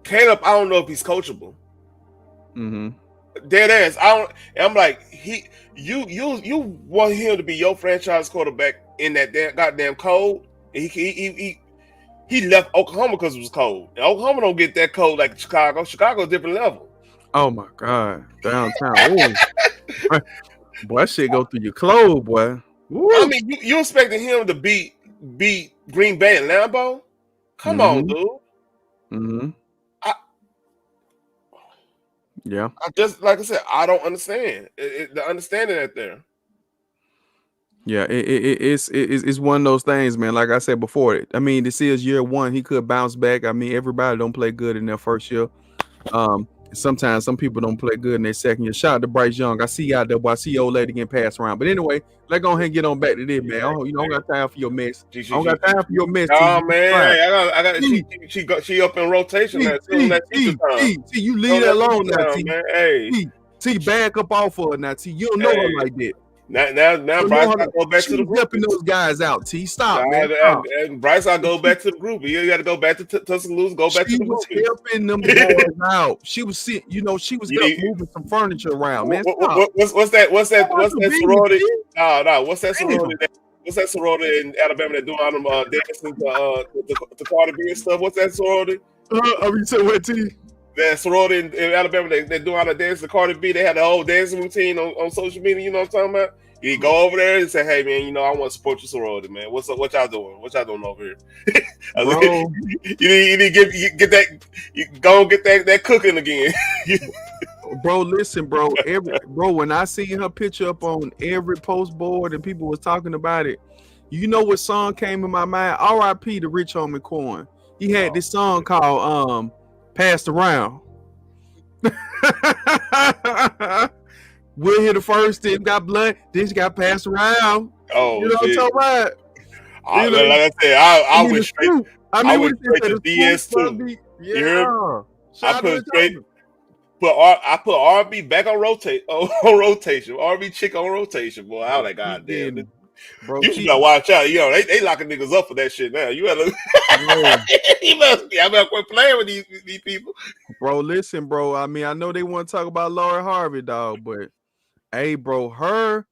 Caleb, I don't know if he's coachable. Dead ass. I'm like, you want him to be your franchise quarterback in that goddamn cold. And he left Oklahoma because it was cold. And Oklahoma don't get that cold like Chicago. Chicago's a different level. Oh my God, downtown. Boy, that shit go through your clothes, boy. Woo. I mean, you expecting him to beat Green Bay and Lambeau? Come on, dude. Yeah. I just, like I said, I don't understand the understanding that there. Yeah, it's one of those things, man. Like I said before, this is year one. He could bounce back. Everybody don't play good in their first year. Sometimes some people don't play good in their second year. Shout out to Bryce Young. I see you out there, boy. I see your old lady getting passed around. But anyway, let's go ahead and get on back to this, man. I don't got time for your mess. I don't got time for your mess. Oh man, I got she up in rotation now. T, you leave that alone now, T. Man. Hey, T, back up off of her now, T. You don't know her like that. Now Bryce got to go back to the group. Helping those guys out, T. Stop, man. And Bryce, I go back to the group. You got to go back to Tuscaloosa. Go back to the group. She was helping them boys out. She was she was moving some furniture around, man. What's that sorority? No. What's that sorority? What's that sorority in Alabama that doing all them dancing to Carter B and stuff? What's that sorority? You said what, T? That sorority in Alabama, they do all the dance to Cardi B. They had the whole dancing routine on social media. You know what I'm talking about? You go over there and say, "Hey, man, I want to support your sorority, man. What's up? What y'all doing? What y'all doing over here?" Bro, you need to get that. You go and get that cooking again. Bro, listen, bro. When I see her picture up on every post board and people was talking about it, you know what song came in my mind? R.I.P. to Rich Homie Coin. He had this song called Passed Around. We're here the first, then got blood, then she got passed around. Oh, you know what I'm talking about? Like I said, I went straight. I went straight to DS too. Yeah. I put R&B back on rotation. R&B chick on rotation, boy. I was like, God damn. Bro, you gotta watch out. They locking niggas up for that shit now. You gotta I better quit playing with these people. Bro, listen, bro. I know they want to talk about Laura Harvey, dog, but hey, bro,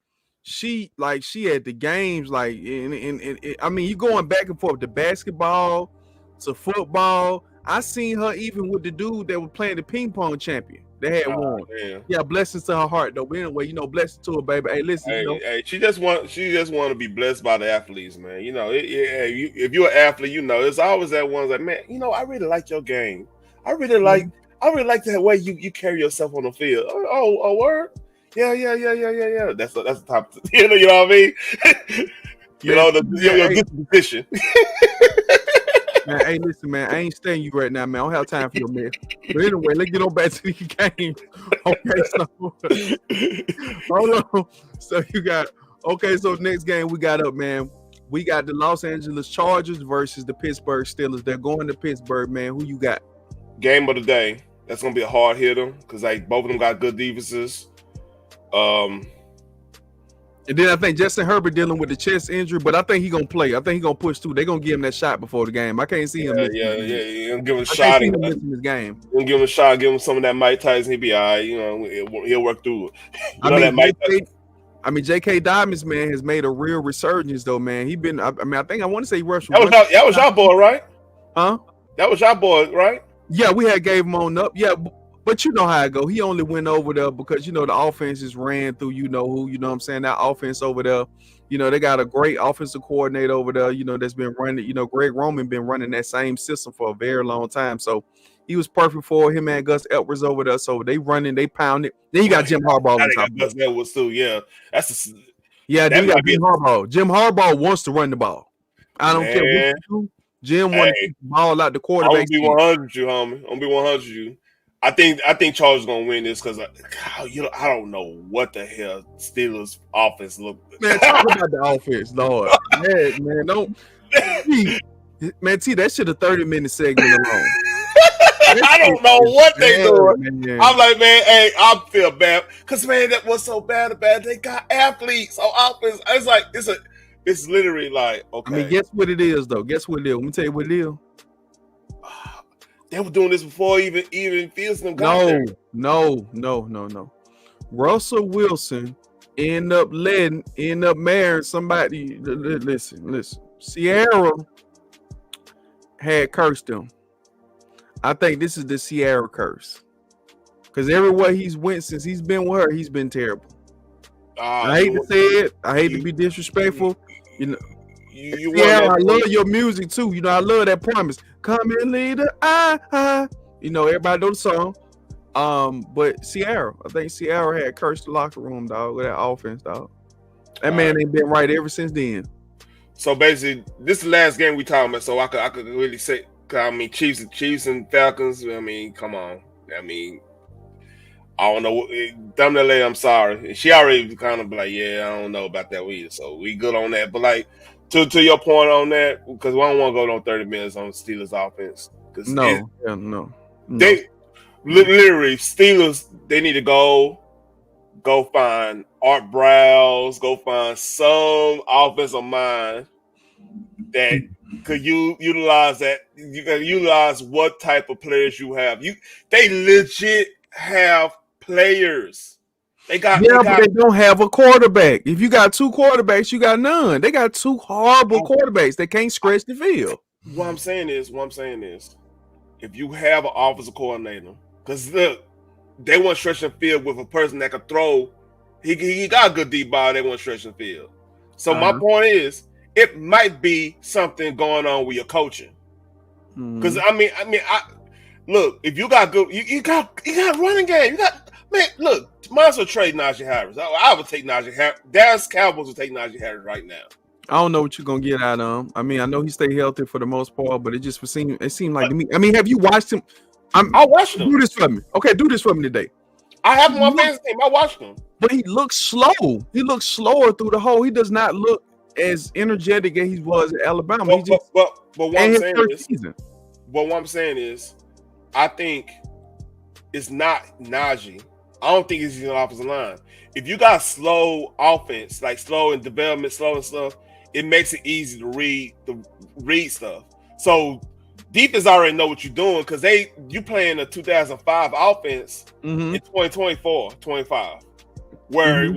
she at the games, like, you going back and forth to basketball to football. I seen her even with the dude that was playing the ping pong champion. They had won. Man. Yeah, blessings to her heart though. But anyway, blessings to her, baby. Hey, listen, hey, she just want to be blessed by the athletes, man. If you're an athlete, it's always that one's like, man, I really like your game. I really like the way you carry yourself on the field. Oh, word. Yeah. That's the top. You know what I mean? You Man, know, man, your disposition. man, hey, listen, man, I ain't staying you right now, man. I don't have time for your mess. But anyway, let's get on back to the game. Okay, so hold on. So you got so next game we got up, man. We got the Los Angeles Chargers versus the Pittsburgh Steelers. They're going to Pittsburgh, man. Who you got? Game of the day. That's gonna be a hard hitter because like both of them got good defenses. And then I think Justin Herbert dealing with the chest injury, but I think he's gonna play. I think he's gonna push through. They're gonna give him that shot before the game. I can't see him missing. Yeah. Give him a I shot. can't see him missing this game. Give him a shot. Give him some of that Mike Tyson. He'll be all right. You know, he'll work through it. J.K. Diamonds, man, has made a real resurgence, though, man. He been. I think I want to say he rushed. That was your boy, right? Huh? That was your boy, right? Yeah, we had gave him on up. Yeah, but you know how it go. He only went over there because the offense is ran through. You know who? You know what I'm saying? That offense over there. They got a great offensive coordinator over there. That's been running. Greg Roman been running that same system for a very long time. So he was perfect for him and Gus Edwards over there. So they running, they pounding. Then you got Jim Harbaugh. I got Gus Edwards too. Yeah, then you got Jim Harbaugh. Jim Harbaugh wants to run the ball. I don't care what you do. Jim wants to keep the ball out the quarterback. I'm gonna be 100 you, homie. I'm gonna be 100 you. I think Charles is gonna win this because I don't know what the hell Steelers offense look. Man, talk about the offense, Lord. man, don't. Man, that shit a 30-minute segment alone. I don't know what they doing. Man. I'm like, man, hey, I feel bad because man, that was so bad. They got athletes on offense. It's like it's literally like okay. I mean, guess what it is though. Guess what it is. Let me tell you what it is. They were doing this before even Fields them got there. No. Russell Wilson end up marrying somebody. Listen. Sierra had cursed him. I think this is the Sierra curse. Because everywhere he's went since he's been with her, he's been terrible. I hate to say it. I hate to be disrespectful. Sierra, I love your music too. I love that promise. Come in, leader. Everybody know the song. But Sierra, I think Sierra had cursed the locker room, dog, with that offense, dog. That man ain't been right ever since then. So basically, this is the last game we talking about. So I could really say, Chiefs and Falcons. I mean, come on. I mean, I don't know. Thumbnail, I'm sorry. She already kind of like, yeah, I don't know about that either. So we good on that. But like to your point on that, because we don't want to go on 30 minutes on Steelers offense. No. They literally Steelers. They need to go find Art Browse. Go find some offensive mind that could you utilize that. You can utilize what type of players you have. They legit have players. But they don't have a quarterback. If you got two quarterbacks, you got none. They got two horrible quarterbacks. They can't stretch the field. What I'm saying is, if you have an offensive coordinator, because look, they want to stretch the field with a person that can throw. He got a good deep ball. They want to stretch the field. So my point is, it might be something going on with your coaching. Because look, if you got good, you got running game. Look, might as well trade Najee Harris. I would take Najee Harris. Dallas Cowboys would take Najee Harris right now. I don't know what you're gonna get out of him. I mean, I know he stay healthy for the most part, but it seemed like to me. I mean, have you watched him? I watched him. Do this for me. Okay, do this for me today. I have him on my fantasy team. I watched him. But he looks slow. He looks slower through the hole. He does not look as energetic as he was at Alabama. But what I'm saying is, I think it's not Najee. I don't think it's an offensive line. If you got slow offense, like slow in development, slow and stuff, it makes it easy to read stuff. So defense already know what you're doing because you playing a 2005 offense in 2024, 25, where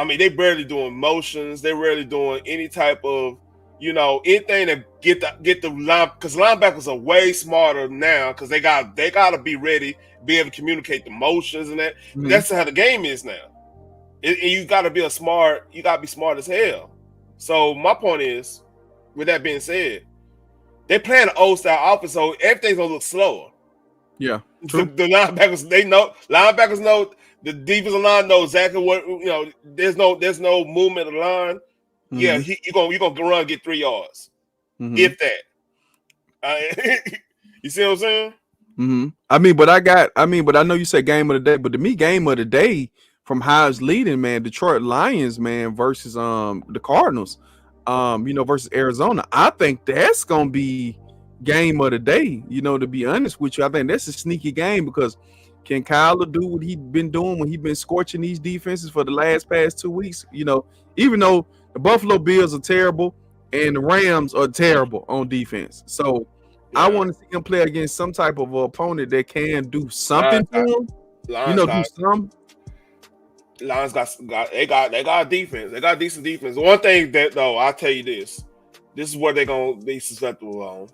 they barely doing motions, they rarely doing any type of anything to get the line, because linebackers are way smarter now because they gotta be ready, be able to communicate the motions and that. That's how the game is now. And you gotta be smart as hell. So my point is, with that being said, they playing an old style offense, so everything's gonna look slower. Yeah. The linebackers, linebackers know The defensive line knows exactly what There's no movement of the line. Yeah, Mm-hmm. you're gonna run and get 3 yards, Mm-hmm. if that. You see what I'm saying? Mm-hmm. But I know you said game of the day, but to me, game of the day from how it's leading, man, Detroit Lions, man, versus the Cardinals, versus Arizona. I think that's gonna be game of the day. To be honest with you, I think that's a sneaky game because can Kyler do what he been doing when he been scorching these defenses for the past 2 weeks? Even though the Buffalo Bills are terrible and the Rams are terrible on defense, so. I Yeah. want to see him play against some type of opponent that can do something Lions to got him. Lions Do got some. Lions got defense. They got decent defense. One thing that though, I'll tell you this. This is what they're gonna be susceptible on.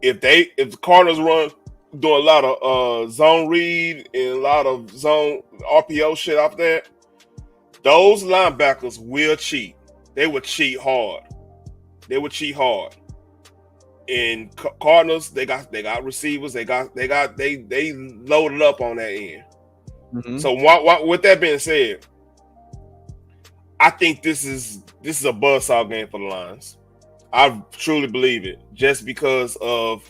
If the Cardinals do a lot of zone read and a lot of zone RPO shit off that, those linebackers will cheat. They will cheat hard. And Cardinals, they got receivers. They loaded up on that end. Mm-hmm. So with that being said, I think this is a buzzsaw game for the Lions. I truly believe it, just because of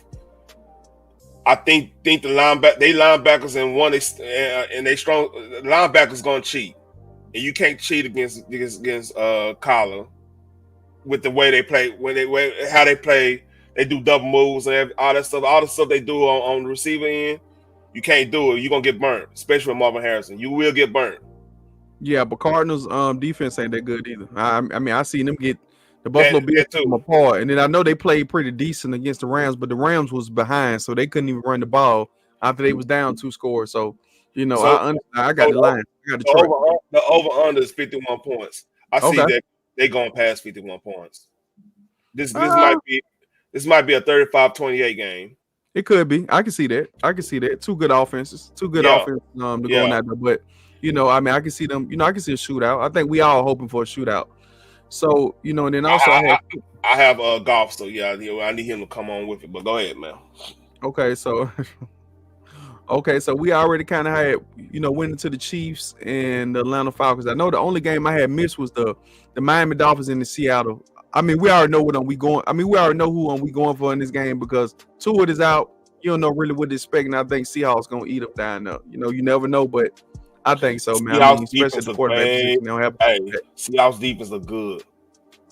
I think the linebackers and they strong linebackers gonna cheat, and you can't cheat against Kyler with the way they play how they play. They do double moves and all the stuff they do on the receiver end. You can't do it. You're gonna get burnt, especially with Marvin Harrison. You will get burnt. Yeah, but Cardinals defense ain't that good either. I seen them get the Buffalo Bills That from too. apart, and then I know they played pretty decent against the Rams, but the Rams was behind, so they couldn't even run the ball after they was down 2 scores. So So I got the Lions. I got Detroit. the over under is 51 points. I see Okay. that they going past 51 points. This might be a 35-28 game. It could be. I can see that. Two good offenses. To go in that. But I can see them. I can see a shootout. I think we all hoping for a shootout. So and then also I have golf. So yeah, I need him to come on with it. But go ahead, man. Okay, so we already kind of had went into the Chiefs and the Atlanta Falcons. I know the only game I had missed was the Miami Dolphins in the Seattle. I mean, we already know we already know who we going for in this game because Tua is out. You don't know really what to expect, and I think Seahawks gonna eat up down there. You never know, but I think so, man. Especially the quarterback position. They don't have. Seahawks defense look good.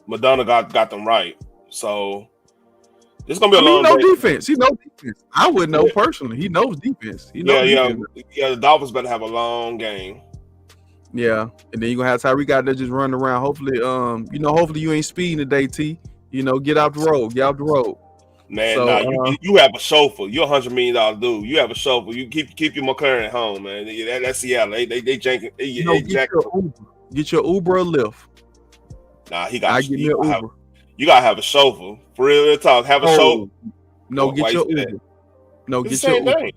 Madonna got them right, so it's gonna be a long day. Defense. He knows defense. I wouldn't know personally. He knows defense. Defense. The Dolphins better have a long game. Yeah, and then you're gonna have Tyreek out there just running around. Hopefully, hopefully you ain't speeding today, T. Get out the road. Man, so, you have a chauffeur. You're $100 million dude. You have a chauffeur. You keep your McLaren at home, man. That's Seattle. They janking. Get your Uber or Lyft. Nah, he got. You gotta have a chauffeur. For real talk, have a chauffeur. No, get your Uber. No, get your Uber.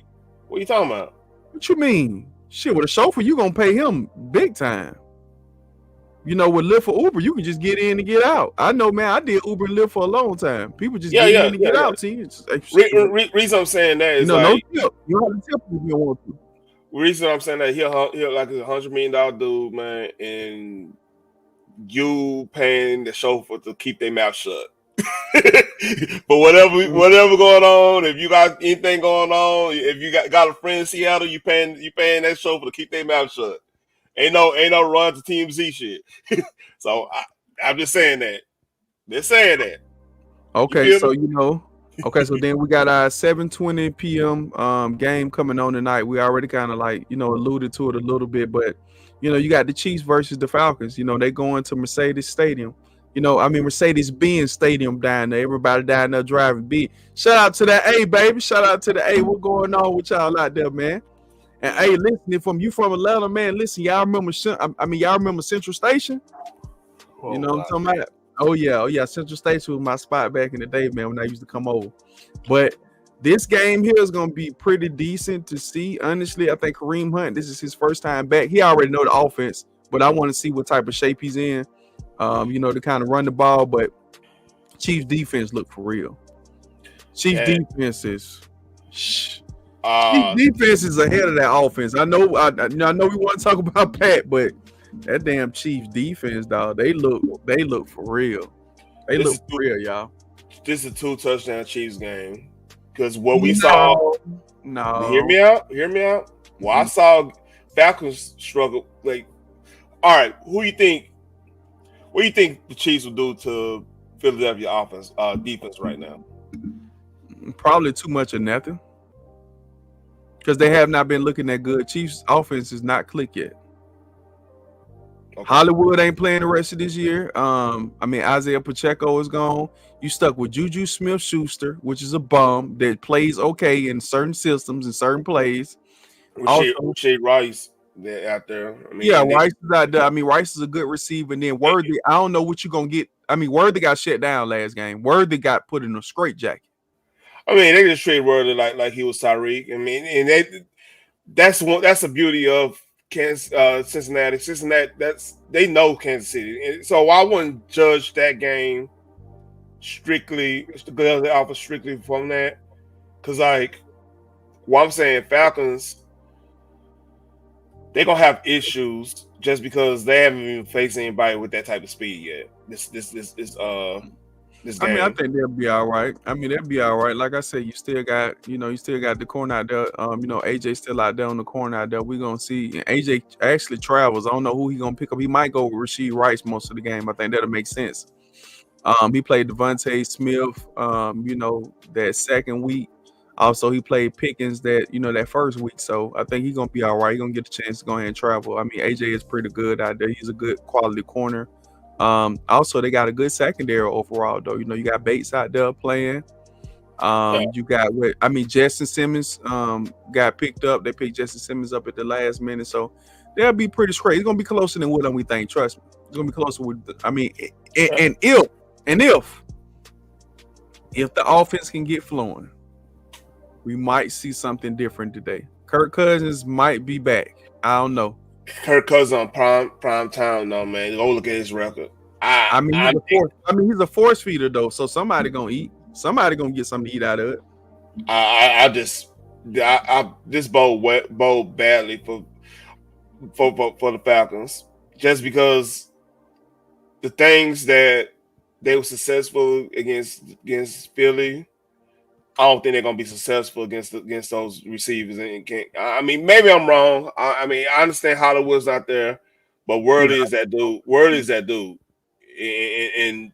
What are you talking about? What you mean? Shit, with a chauffeur, you gonna pay him big time. With Lyft or Uber, you can just get in and get out. I know, man. I did Uber and Lyft for a long time. People just get in and get out. Reason I'm saying that is no tip. You don't have to tip if you don't want to. Reason I'm saying that he'll like a $100 million dude, man, and you paying the chauffeur to keep their mouth shut. But whatever going on, if you got anything going on, if you got a friend in Seattle, you paying that chauffeur to keep their mouth shut. Ain't no run to Team Z shit. So I'm just saying that. They're saying that. Okay, so so then we got our 7:20 p.m. Game coming on tonight. We already kind of alluded to it a little bit, but you got the Chiefs versus the Falcons. They going to Mercedes Stadium. Mercedes-Benz Stadium down there. Everybody down there driving big. Shout out to the A, baby. Shout out to the A. What's going on with y'all out there, man? And hey, listen, if you from Atlanta, man, listen, y'all remember Central Station? You know what I'm talking about? Oh yeah, Central Station was my spot back in the day, man, when I used to come over. But this game here is gonna be pretty decent to see. Honestly, I think Kareem Hunt, this is his first time back. He already know the offense, but I want to see what type of shape he's in. To kind of run the ball, but Chiefs defense look for real. Defense is Chiefs Uh, defense is ahead of that offense. I know we want to talk about Pat, but that damn Chiefs defense, dog, they look for real. They this look is for real, y'all. this is a 2 touchdown Chiefs game because what we saw. No, Hear no. me out. Hear me out. Well, I Mm-mm. saw Falcons struggle. Like, all right, who you think? What do you think the Chiefs will do to Philadelphia offense defense right now? Probably too much of nothing because they have not been looking that good. Chiefs offense is not click yet. Okay. Hollywood ain't playing the rest of this year. I mean Isaiah Pacheco is gone. You stuck with Juju Smith-Schuster, which is a bum that plays okay in certain systems and certain plays. Also, Rasheed Rice they're out there. I mean, yeah, and Rice is out there. I mean, Rice is a good receiver. And then Worthy, I don't know what you're gonna get. I mean, Worthy got shut down last game. Worthy got put in a straight jacket. they just trade Worthy like he was Tyreek. I mean, and that's the beauty of Kansas, Cincinnati. Cincinnati, they know Kansas City, and so I wouldn't judge that game strictly off of strictly from that because like what I'm saying, Falcons they're gonna have issues just because they haven't even faced anybody with that type of speed yet. This I mean, I game. think they'll be all right. I mean, they'll be all right. Like I said, you still got the corner out there. AJ still out there on the corner out there. We're gonna see. And AJ actually travels. I don't know who he gonna pick up. He might go with Rasheed Rice most of the game. I think that'll make sense. He played Devontae Smith, that second week. Also, he played Pickens that first week. So I think he's gonna be all right. He's gonna get a chance to go ahead and travel. I mean, AJ is pretty good out there. He's a good quality corner. Also, they got a good secondary overall, though. You got Bates out there playing. Yeah. You got Justin Simmons got picked up. They picked Justin Simmons up at the last minute, so they'll be pretty straight. It's gonna be closer than what we think. Trust me, it's gonna be closer with. And if the offense can get flowing, we might see something different today. Kirk Cousins might be back. I don't know. Kirk Cousins on prime time though, man. Go look at his record. I mean, I he's a force feeder though, so somebody gonna eat. Somebody gonna get something to eat out of it. this bode badly for the Falcons just because the things that they were successful against Philly. I don't think they're gonna be successful against those receivers. And I mean, maybe I'm wrong. I mean, I understand Hollywood's out there, but Worley is that dude. Worley is that dude, and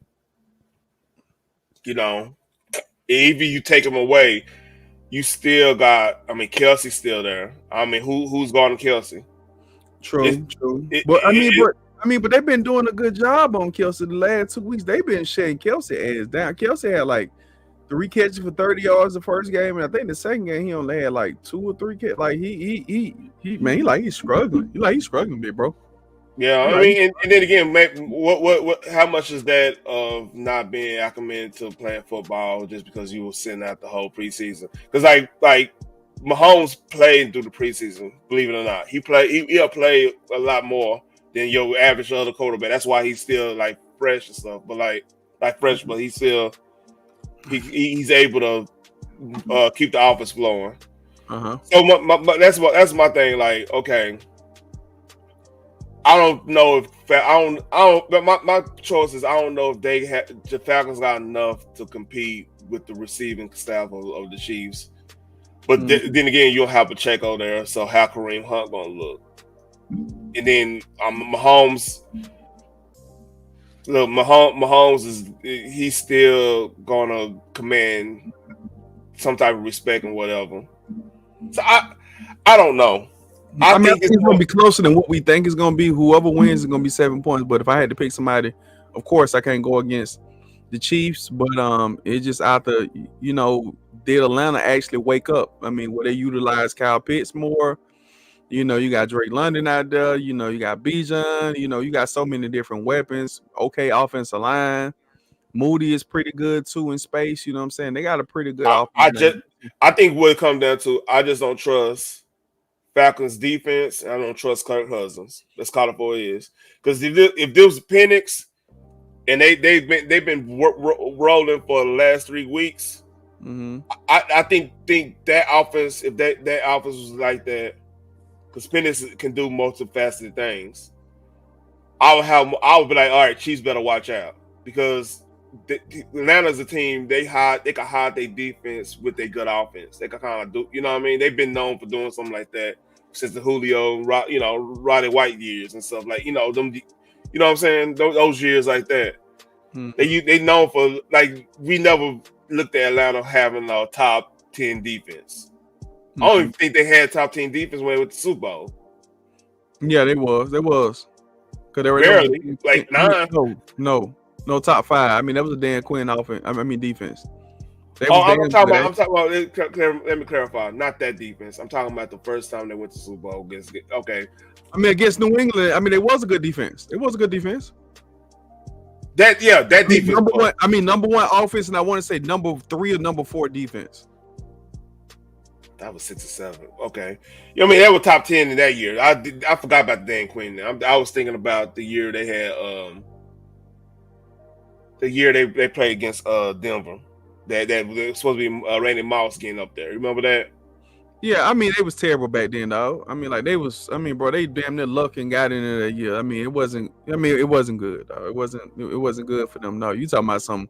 even you take him away, you still got. I mean, Kelsey's still there. I mean, who's guarding Kelsey? True. But they've been doing a good job on Kelsey the last 2 weeks. They've been shutting Kelsey ass down. Kelsey had like 3 catches for 30 yards the first game, and I think the second game he only had like 2 or 3 catches. Like he's struggling. He's struggling a bit, bro. Yeah, I mean, and then again, what? How much is that of not being acclimated to playing football just because you were sitting out the whole preseason? Because like Mahomes played through the preseason, believe it or not, he'll play a lot more than your average other quarterback. That's why he's still like fresh and stuff. But like fresh, but he's still he's able to keep the offense flowing. So that's my thing. Like, okay. I don't know if I don't. But my choice is I don't know if the Falcons got enough to compete with the receiving staff of the Chiefs. But then again, you'll have Pacheco there, so how Kareem Hunt gonna look? And then Mahomes. Look, Mahomes he's still gonna command some type of respect and whatever. So I don't know. I think it's going to be closer than what we think it's going to be. Whoever wins is going to be 7 points. But if I had to pick somebody, of course, I can't go against the Chiefs. But it's just after, did Atlanta actually wake up? I mean, will they utilize Kyle Pitts more? You got Drake London out there. You got Bijan. You got so many different weapons. Okay, offensive line. Moody is pretty good, too, in space. You know what I'm saying? They got a pretty good offense. I think what it comes down to, I just don't trust Falcons defense, and I don't trust Kirk Cousins. Let's call it for what it is. Because if there was Penix, and they've been rolling for the last 3 weeks, Mm-hmm. I think that offense, if that offense was like that, because Penix can do multifaceted things. I would be like, all right, Chiefs better watch out because Atlanta's a team they can hide their defense with their good offense. They can kind of do, you know what I mean? They've been known for doing something like that since the Julio, Roddy White years and stuff like them. You know what I'm saying? Those years like that. Mm-hmm. They known for like we never looked at Atlanta having a top 10 defense. I don't even think they had top 10 defense when they went to the Super Bowl. Yeah, they was. Because they were Barely, like 9. No top 5. I mean, that was a Dan Quinn offense. I mean defense. They Oh, was damn good. I'm talking about. Let me clarify. Not that defense. I'm talking about the first time they went to Super Bowl. Okay. I mean, against New England. I mean, it was a good defense. It was a good defense. That defense. Number one offense, and I want to say number 3 or number 4 defense. That was 6 or 7. Okay. I mean, they were top 10 in that year. I forgot about Dan Quinn. I was thinking about the year they had. The year they played against Denver. That was supposed to be Randy Moss getting up there. Remember that? Yeah, I mean, they was terrible back then, though. I mean, like bro, they damn near luck and got into that year. I mean, it wasn't good, though. It wasn't good for them. No, you talking about some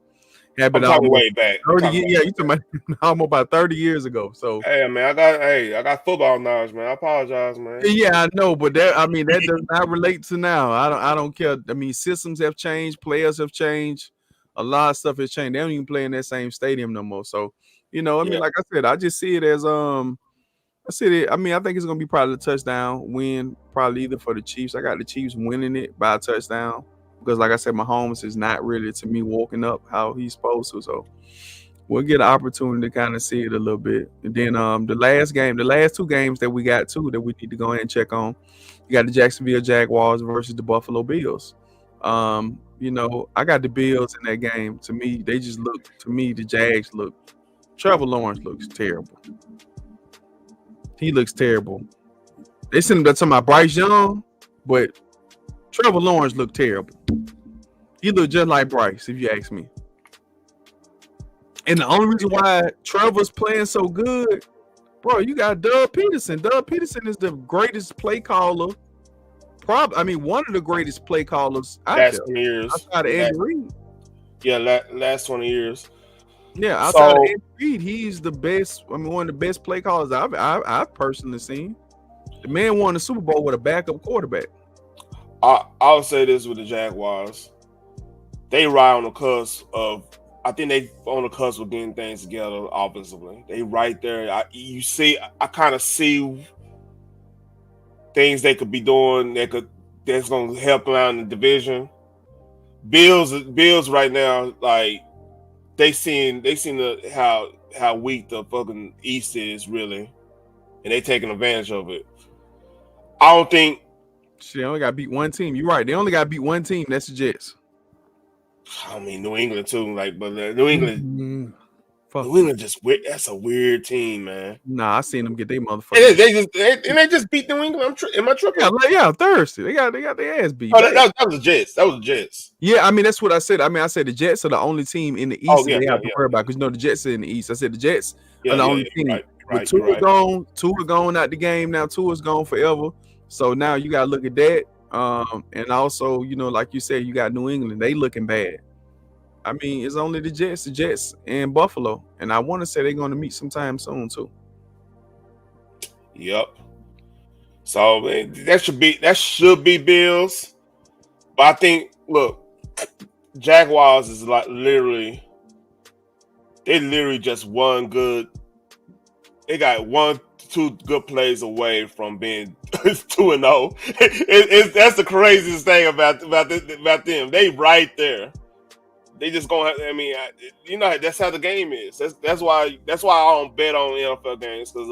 happened I'm talking way back. 30 years, yeah, you talking about almost about 30 years ago. So hey man, I got football knowledge, man. I apologize, man. Yeah, I know, but that does not relate to now. I don't care. I mean, systems have changed, players have changed, a lot of stuff has changed. They don't even play in that same stadium no more. So, I mean, like I said, I just see it as I mean, I think it's gonna be probably a touchdown win, probably either for the Chiefs. I got the Chiefs winning it by a touchdown because, like I said, Mahomes is not really to me walking up how he's supposed to. So we'll get an opportunity to kind of see it a little bit. And then the last 2 games that we got too that we need to go ahead and check on. You got the Jacksonville Jaguars versus the Buffalo Bills. I got the Bills in that game. To me, the Jags look. Trevor Lawrence looks terrible. He looks terrible. They sent him to talking about Bryce Young, but Trevor Lawrence looked terrible. He looked just like Bryce, if you ask me. And the only reason why Trevor's playing so good, bro, you got Doug Peterson. Doug Peterson is the greatest play caller. One of the greatest play callers out last there. 20 years. Outside of Andy Reid. Yeah, last 20 years. Yeah, outside of Andy Reid, he's the best. I mean, one of the best play callers I've personally seen. The man won the Super Bowl with a backup quarterback. I'll say this with the Jaguars. They ride on the cusp of. I think they on the cusp of getting things together offensively. They right there. I kind of see things they could be doing that's going to help them out in the division. Bills right now, like they seen how weak the fucking East is really, and they taking advantage of it. I don't think. They only got to beat one team. You're right. They only got to beat one team. That's the Jets. I mean, New England too. Like, but New England just weird. That's a weird team, man. Nah, I seen them get their motherfuckers. They just beat New England. Am I tripping? Yeah, Thursday. They got their ass beat. Oh, that was the Jets. That was the Jets. Yeah, I mean that's what I said. I mean, I said the Jets are the only team in the East that they have to worry about because the Jets are in the East. I said the Jets are the only team. Right, Tua gone. Tua gone out the game now. Tua's gone forever. So now you gotta look at that. And also, like you said, you got New England. They looking bad. I mean, it's only the Jets and Buffalo. And I want to say they're going to meet sometime soon too. Yep. So man, that should be Bills. But I think Jaguars is like literally just one good. They got 1-2 good plays away from being 2-0. That's the craziest thing about them. They right there. They just gonna. I mean, that's how the game is. That's why I don't bet on NFL games because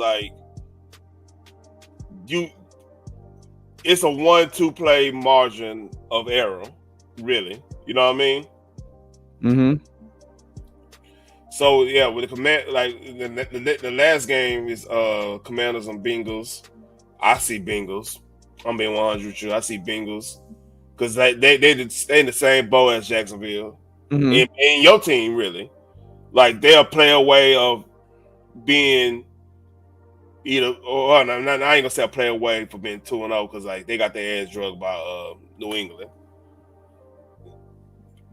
it's a 1-2 play margin of error, really. You know what I mean? Mm-hmm. So yeah, with the command, the last game is Commanders and Bengals. I see Bengals. I'm being 100 with you. I see Bengals because they in the same boat as Jacksonville. Mm-hmm. And your team really. Like they'll play away of being either or no, no, I ain't gonna say play away for being 2-0 because like they got their ass drugged by New England.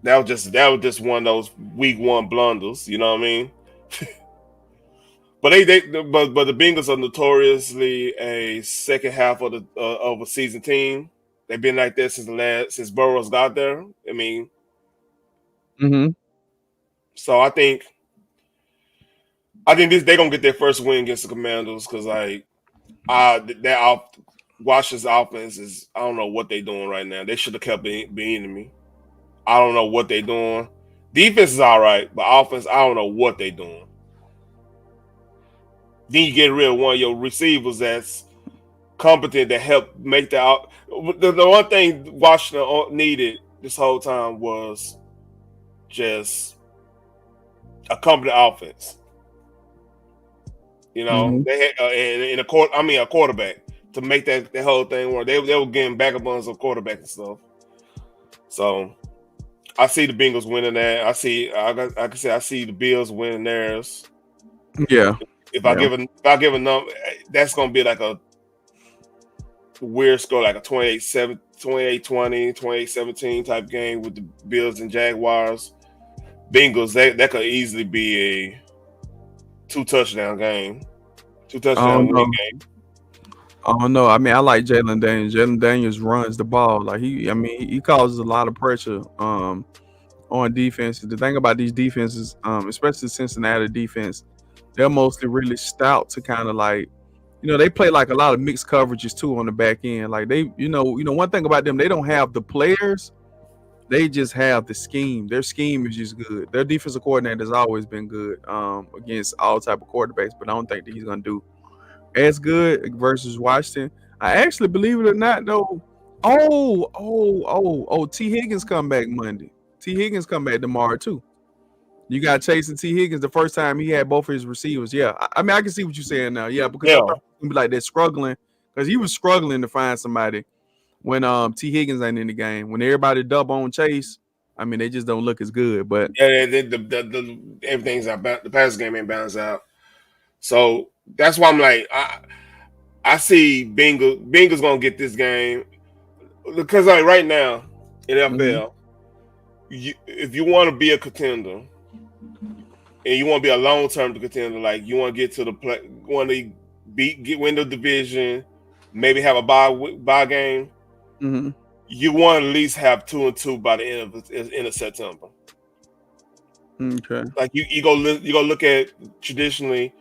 That was just one of those week one blunders, you know what I mean? But but the Bengals are notoriously a second half of a season team. They've been like this since Burrows got there. I mean, Mm-hmm. so I think they're gonna get their first win against the Commanders because like that Washington's offense is I don't know what they're doing right now. They should have kept beating me. I don't know what they're doing. Defense is all right, but offense I don't know what they're doing. Then you get rid of one of your receivers that's competent to help make the out. The one thing Washington needed this whole time was just a competent offense. You know, Mm-hmm. they had a quarterback to make that whole thing work. They were getting vagabonds of quarterback and stuff. So I see the Bengals winning that. Like I said, I see the Bills winning theirs. Yeah. If I give a number, that's gonna be like a weird score, like a 28-7, 28-20, 28-17 type game with the Bills and Jaguars. Bengals, that could easily be a 2-touchdown game. I 2-touchdown don't win know. game. I don't know. I mean, I like Jalen Daniels. Jalen Daniels runs the ball. Like he causes a lot of pressure on defenses. The thing about these defenses, especially Cincinnati defense, they're mostly really stout to kind of like, they play like a lot of mixed coverages too on the back end. Like they, one thing about them, they don't have the players. They just have the scheme. Their scheme is just good. Their defensive coordinator has always been good against all type of quarterbacks, but I don't think that he's gonna do as good versus Washington. I actually, believe it or not, though. T. Higgins come back Monday. T. Higgins come back tomorrow too. You got Chase and T. Higgins the first time he had both of his receivers. Yeah, I mean I can see what you're saying now. Yeah, because I Yeah, thought it was gonna be like they're struggling because he was struggling to find somebody when T. Higgins ain't in the game. When everybody double on Chase, I mean they just don't look as good. But yeah. Everything's out. The pass game ain't balanced out. So that's why I'm like, I see Bengals gonna get this game because like right now in mm-hmm, NFL, if you want to be a contender and you want to be a long term contender, like you want to get to the play, want to win the division, maybe have a bye game. mm-hmm. You want to at least have 2-2 by the end of September. Okay. Like you go look at traditionally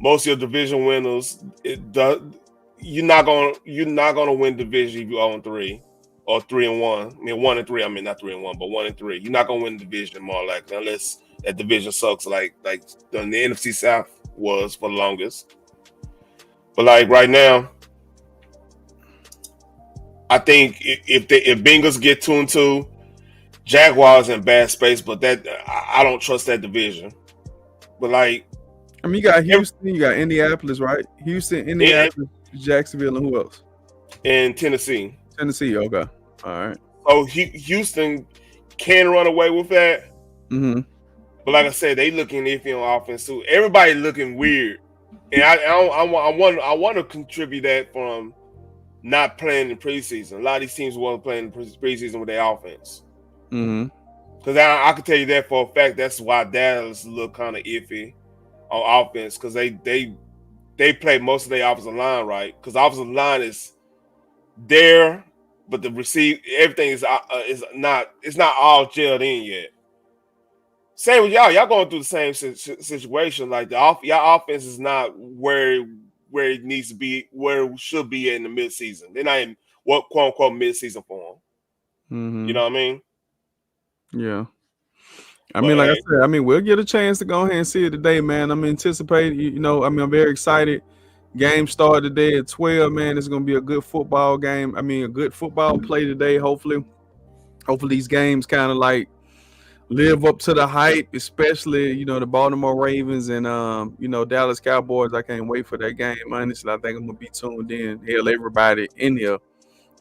most of your division winners. You're not gonna win division if you 0-3 or 3-1. I mean 1-3. I mean not 3-1, but 1-3. You're not gonna win the division more likely unless that division sucks like the NFC South was for the longest. But like right now, I think if Bengals get 2-2, Jaguars in bad space, but that I don't trust that division. But like I mean, you got Houston, you got Indianapolis, right? Houston, in, Indianapolis, Jacksonville, and who else? in Tennessee, Tennessee. Okay. All right. so Houston can run away with that. Mm-hmm. But like I said, they looking iffy on offense too. Everybody looking weird, and I want to contribute that from not playing in preseason. A lot of these teams want to play in preseason with their offense. Mm-hmm. Because I can tell you that for a fact. That's why Dallas look kind of iffy on offense because they play most of their offensive line right. Because offensive line is there, but everything is not all gelled in yet. Same with y'all. Y'all going through the same situation. Like your offense is not where it needs to be, where it should be in the midseason. They're not in what quote unquote midseason form. Mm-hmm. You know what I mean? Yeah. I But mean, like I hey, said, I mean, we'll get a chance to go ahead and see it today, man. I'm anticipating, I mean, I'm very excited. Game started today at 12, man. It's gonna be a good football game. I mean, a good football play today, hopefully. Hopefully these games kind of like live up to the hype, especially, the Baltimore Ravens and Dallas Cowboys. I can't wait for that game. Honestly, I think I'm gonna be tuned in. Hell, everybody in here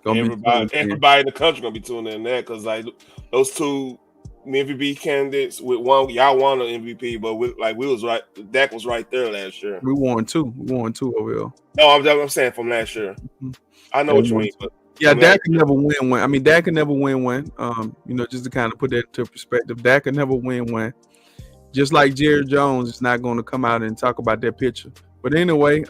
gonna be tuned in. everybody in the country gonna be tuning in there because like those two MVP candidates with one. Y'all won an MVP, but we was right. Dak was right there last year. We won two. We won two over here. No, I'm saying from last year. I know what you mean, but yeah, Dak can never win one. I mean, Dak can never win one. Just to kind of put that into perspective, Dak can never win one. Just like Jerry Jones is not going to come out and talk about that picture. But anyway,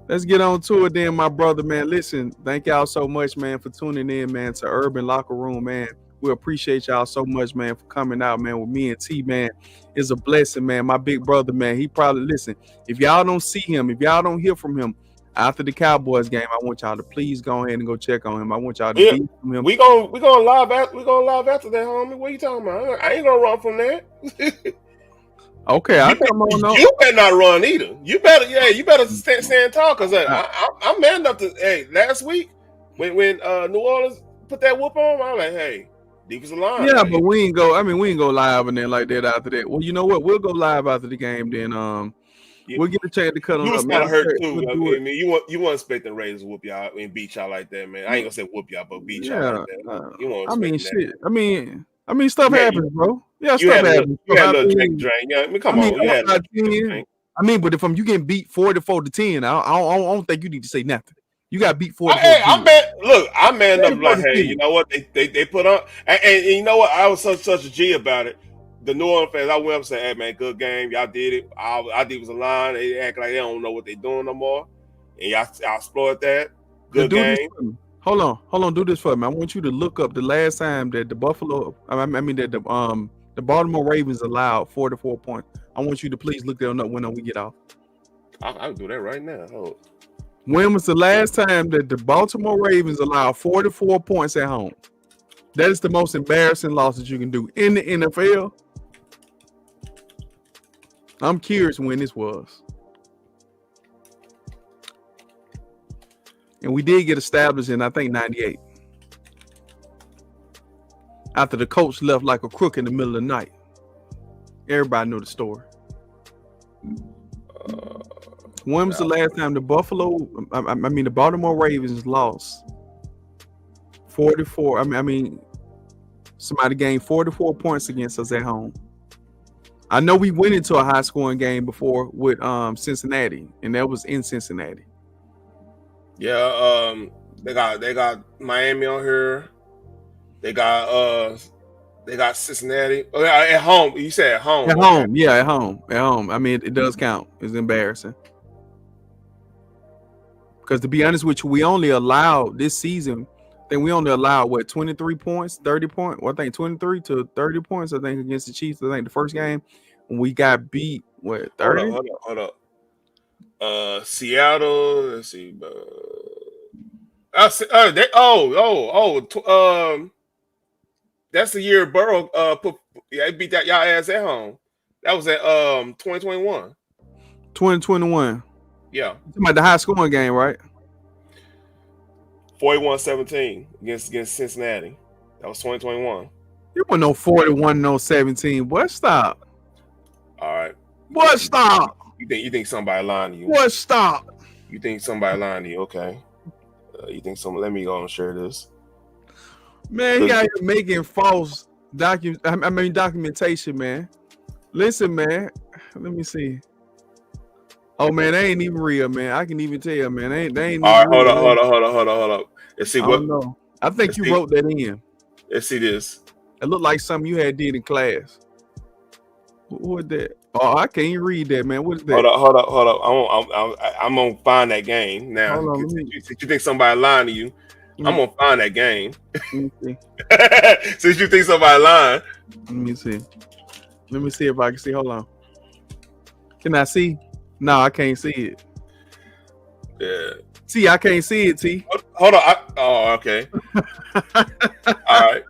let's get on to it then, my brother, man. Listen, thank y'all so much, man, for tuning in, man, to Urban Locker Room, man. We appreciate y'all so much, man, for coming out, man, with me and T, man. It's a blessing, man. My big brother, man, he probably, listen, if y'all don't see him, if y'all don't hear from him after the Cowboys game, I want y'all to please go ahead and go check on him. I want y'all to be from him. We gonna live after that, homie. What you talking about? I ain't gonna run from that. Okay, I'll come on up. You better not run either. You better stand tall, because I'm man enough to. Hey, last week when New Orleans put that whoop on, I'm like, hey, defensive line. Yeah, but we ain't go live and then like that after that. Well, you know what? We'll go live after the game. Then we'll get a chance to cut on. You was kind of hurt too. I mean, you weren't expecting the Raiders to whoop y'all and beat y'all like that, man. I ain't gonna say whoop y'all, but beat y'all like that. You weren't expecting that. I mean, stuff happens, bro. Yeah, stuff happens. You had a little drink. Yeah, I mean, come on. You had a drink. I mean, but if you getting beat 44-10, I don't think you need to say nothing. You got beat 44. I'm man up like, hey, you know what? They put on, and you know what? I was such a G about it. The New Orleans fans, I went up and said, hey, man, good game. Y'all did it. Our defense line. They act like they don't know what they're doing no more. And y'all exploit that. Good game. Hold on. Do this for me. I want you to look up the last time that the Baltimore Ravens allowed 44 points. I want you to please look that up when we get off. I'll do that right now. Hold. When was the last time that the Baltimore Ravens allowed 44 points at home? That is the most embarrassing loss that you can do in the NFL. I'm curious when this was. And we did get established in, I think, 98. After the coach left like a crook in the middle of the night. Everybody knew the story. When was the last time the Baltimore Ravens lost 44? Somebody gained 44 points against us at home. I know we went into a high-scoring game before with Cincinnati, and that was in Cincinnati. Yeah, they got Miami on here. They got Cincinnati. Oh, yeah, at home. You said at home. At home, yeah, at home. At home. I mean, it does count. It's embarrassing. Because to be honest with you, we only allowed this season. I think we only allowed 23 points, 30 points. Well, I think 23 to 30 points. I think against the Chiefs. I think the first game when we got beat. 30? Hold up. Seattle. Let's see. That's the year Burrow beat that y'all ass at home. That was at 2021. 2021. Yeah. About the high scoring game, right? 41-17 against Cincinnati. That was 2021. You want no 41-17. What stop? All right. What stop? You think somebody lying to you? What stop? You think somebody lying to you? Okay. You think let me go and share this. Man, you out here making false documentation, man. Listen, man. Let me see. Oh man, they ain't even real, man. I can even tell, man. They ain't. All right, hold on. Let's see what. No, I think you wrote that in. Let's see this. It looked like something you had did in class. What is that? Oh, I can't even read that, man. What is that? Hold up. I'm gonna find that game now. Since you think somebody lying to you, I'm gonna find that game. Since you think somebody lying, let me see. Let me see if I can see. Hold on. Can I see? No, I can't see it. Yeah. See, I can't see it, T. Hold on. Okay. All right.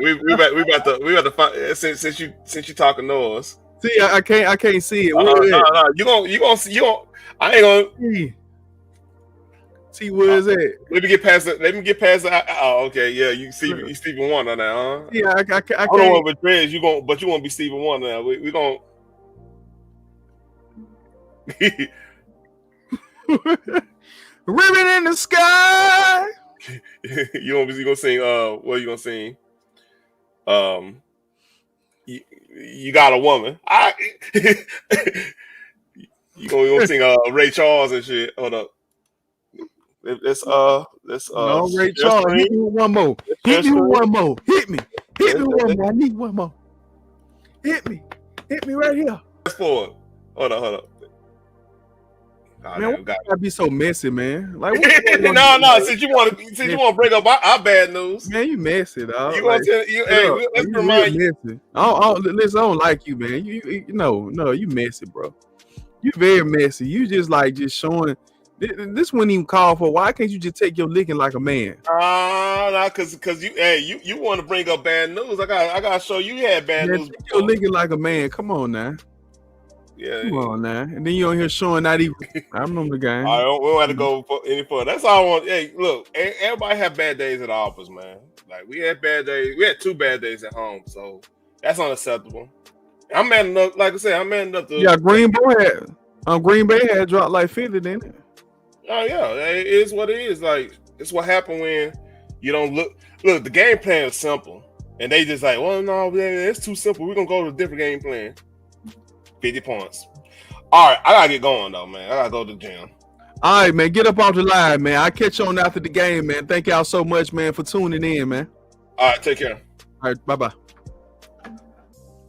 We about to find since you talking noise. See, I can't see it. No. You gonna see. I ain't gonna see where is it. Let me get past it. Oh, okay. Yeah, you Stephen Wonder now, huh? Yeah, I can't. I don't know what dreads but you gonna be Stephen Wonder now. We gonna. Ribbon in the sky. You gonna sing? What are you gonna sing? You got a woman. You gonna sing Ray Charles and shit. Hold up. Let's No, Ray share Charles, screen. hit me with one more. Hit me with one more. Hit me with one more. I need one more. Hit me right here. Fast forward. Hold up. Oh, Man, why gotta be so messy, man? Like, no. Since you want to bring up our bad news, man, you messy, dog. You want to? Hey, let's remind you. Listen, I don't like you, man. You no, you messy, bro. You very messy. You just showing. This wouldn't even call for. Why can't you just take your licking like a man? Nah, because you want to bring up bad news. I gotta show you had bad news. Take your licking like a man. Come on now. Yeah, come on now. And then you on here showing not even. I remember the game. We don't have to go any further. That's all I want. Hey, look, everybody have bad days at the office, man. Like we had bad days. We had 2 bad days at home, so that's unacceptable. I'm man enough. Like I said, I'm man enough to. Yeah, Green Bay had dropped like 50, didn't it? Oh yeah, it is what it is. Like it's what happened when you don't look. Look, the game plan is simple, and they just like, well, no, it's too simple. We're gonna go to a different game plan. 50 points. All right, I gotta get going though, man. I gotta go to the gym. All right, man. Get up off the line, man. I'll catch you on after the game, man. Thank y'all so much, man, for tuning in, man. All right, take care. All right, bye-bye.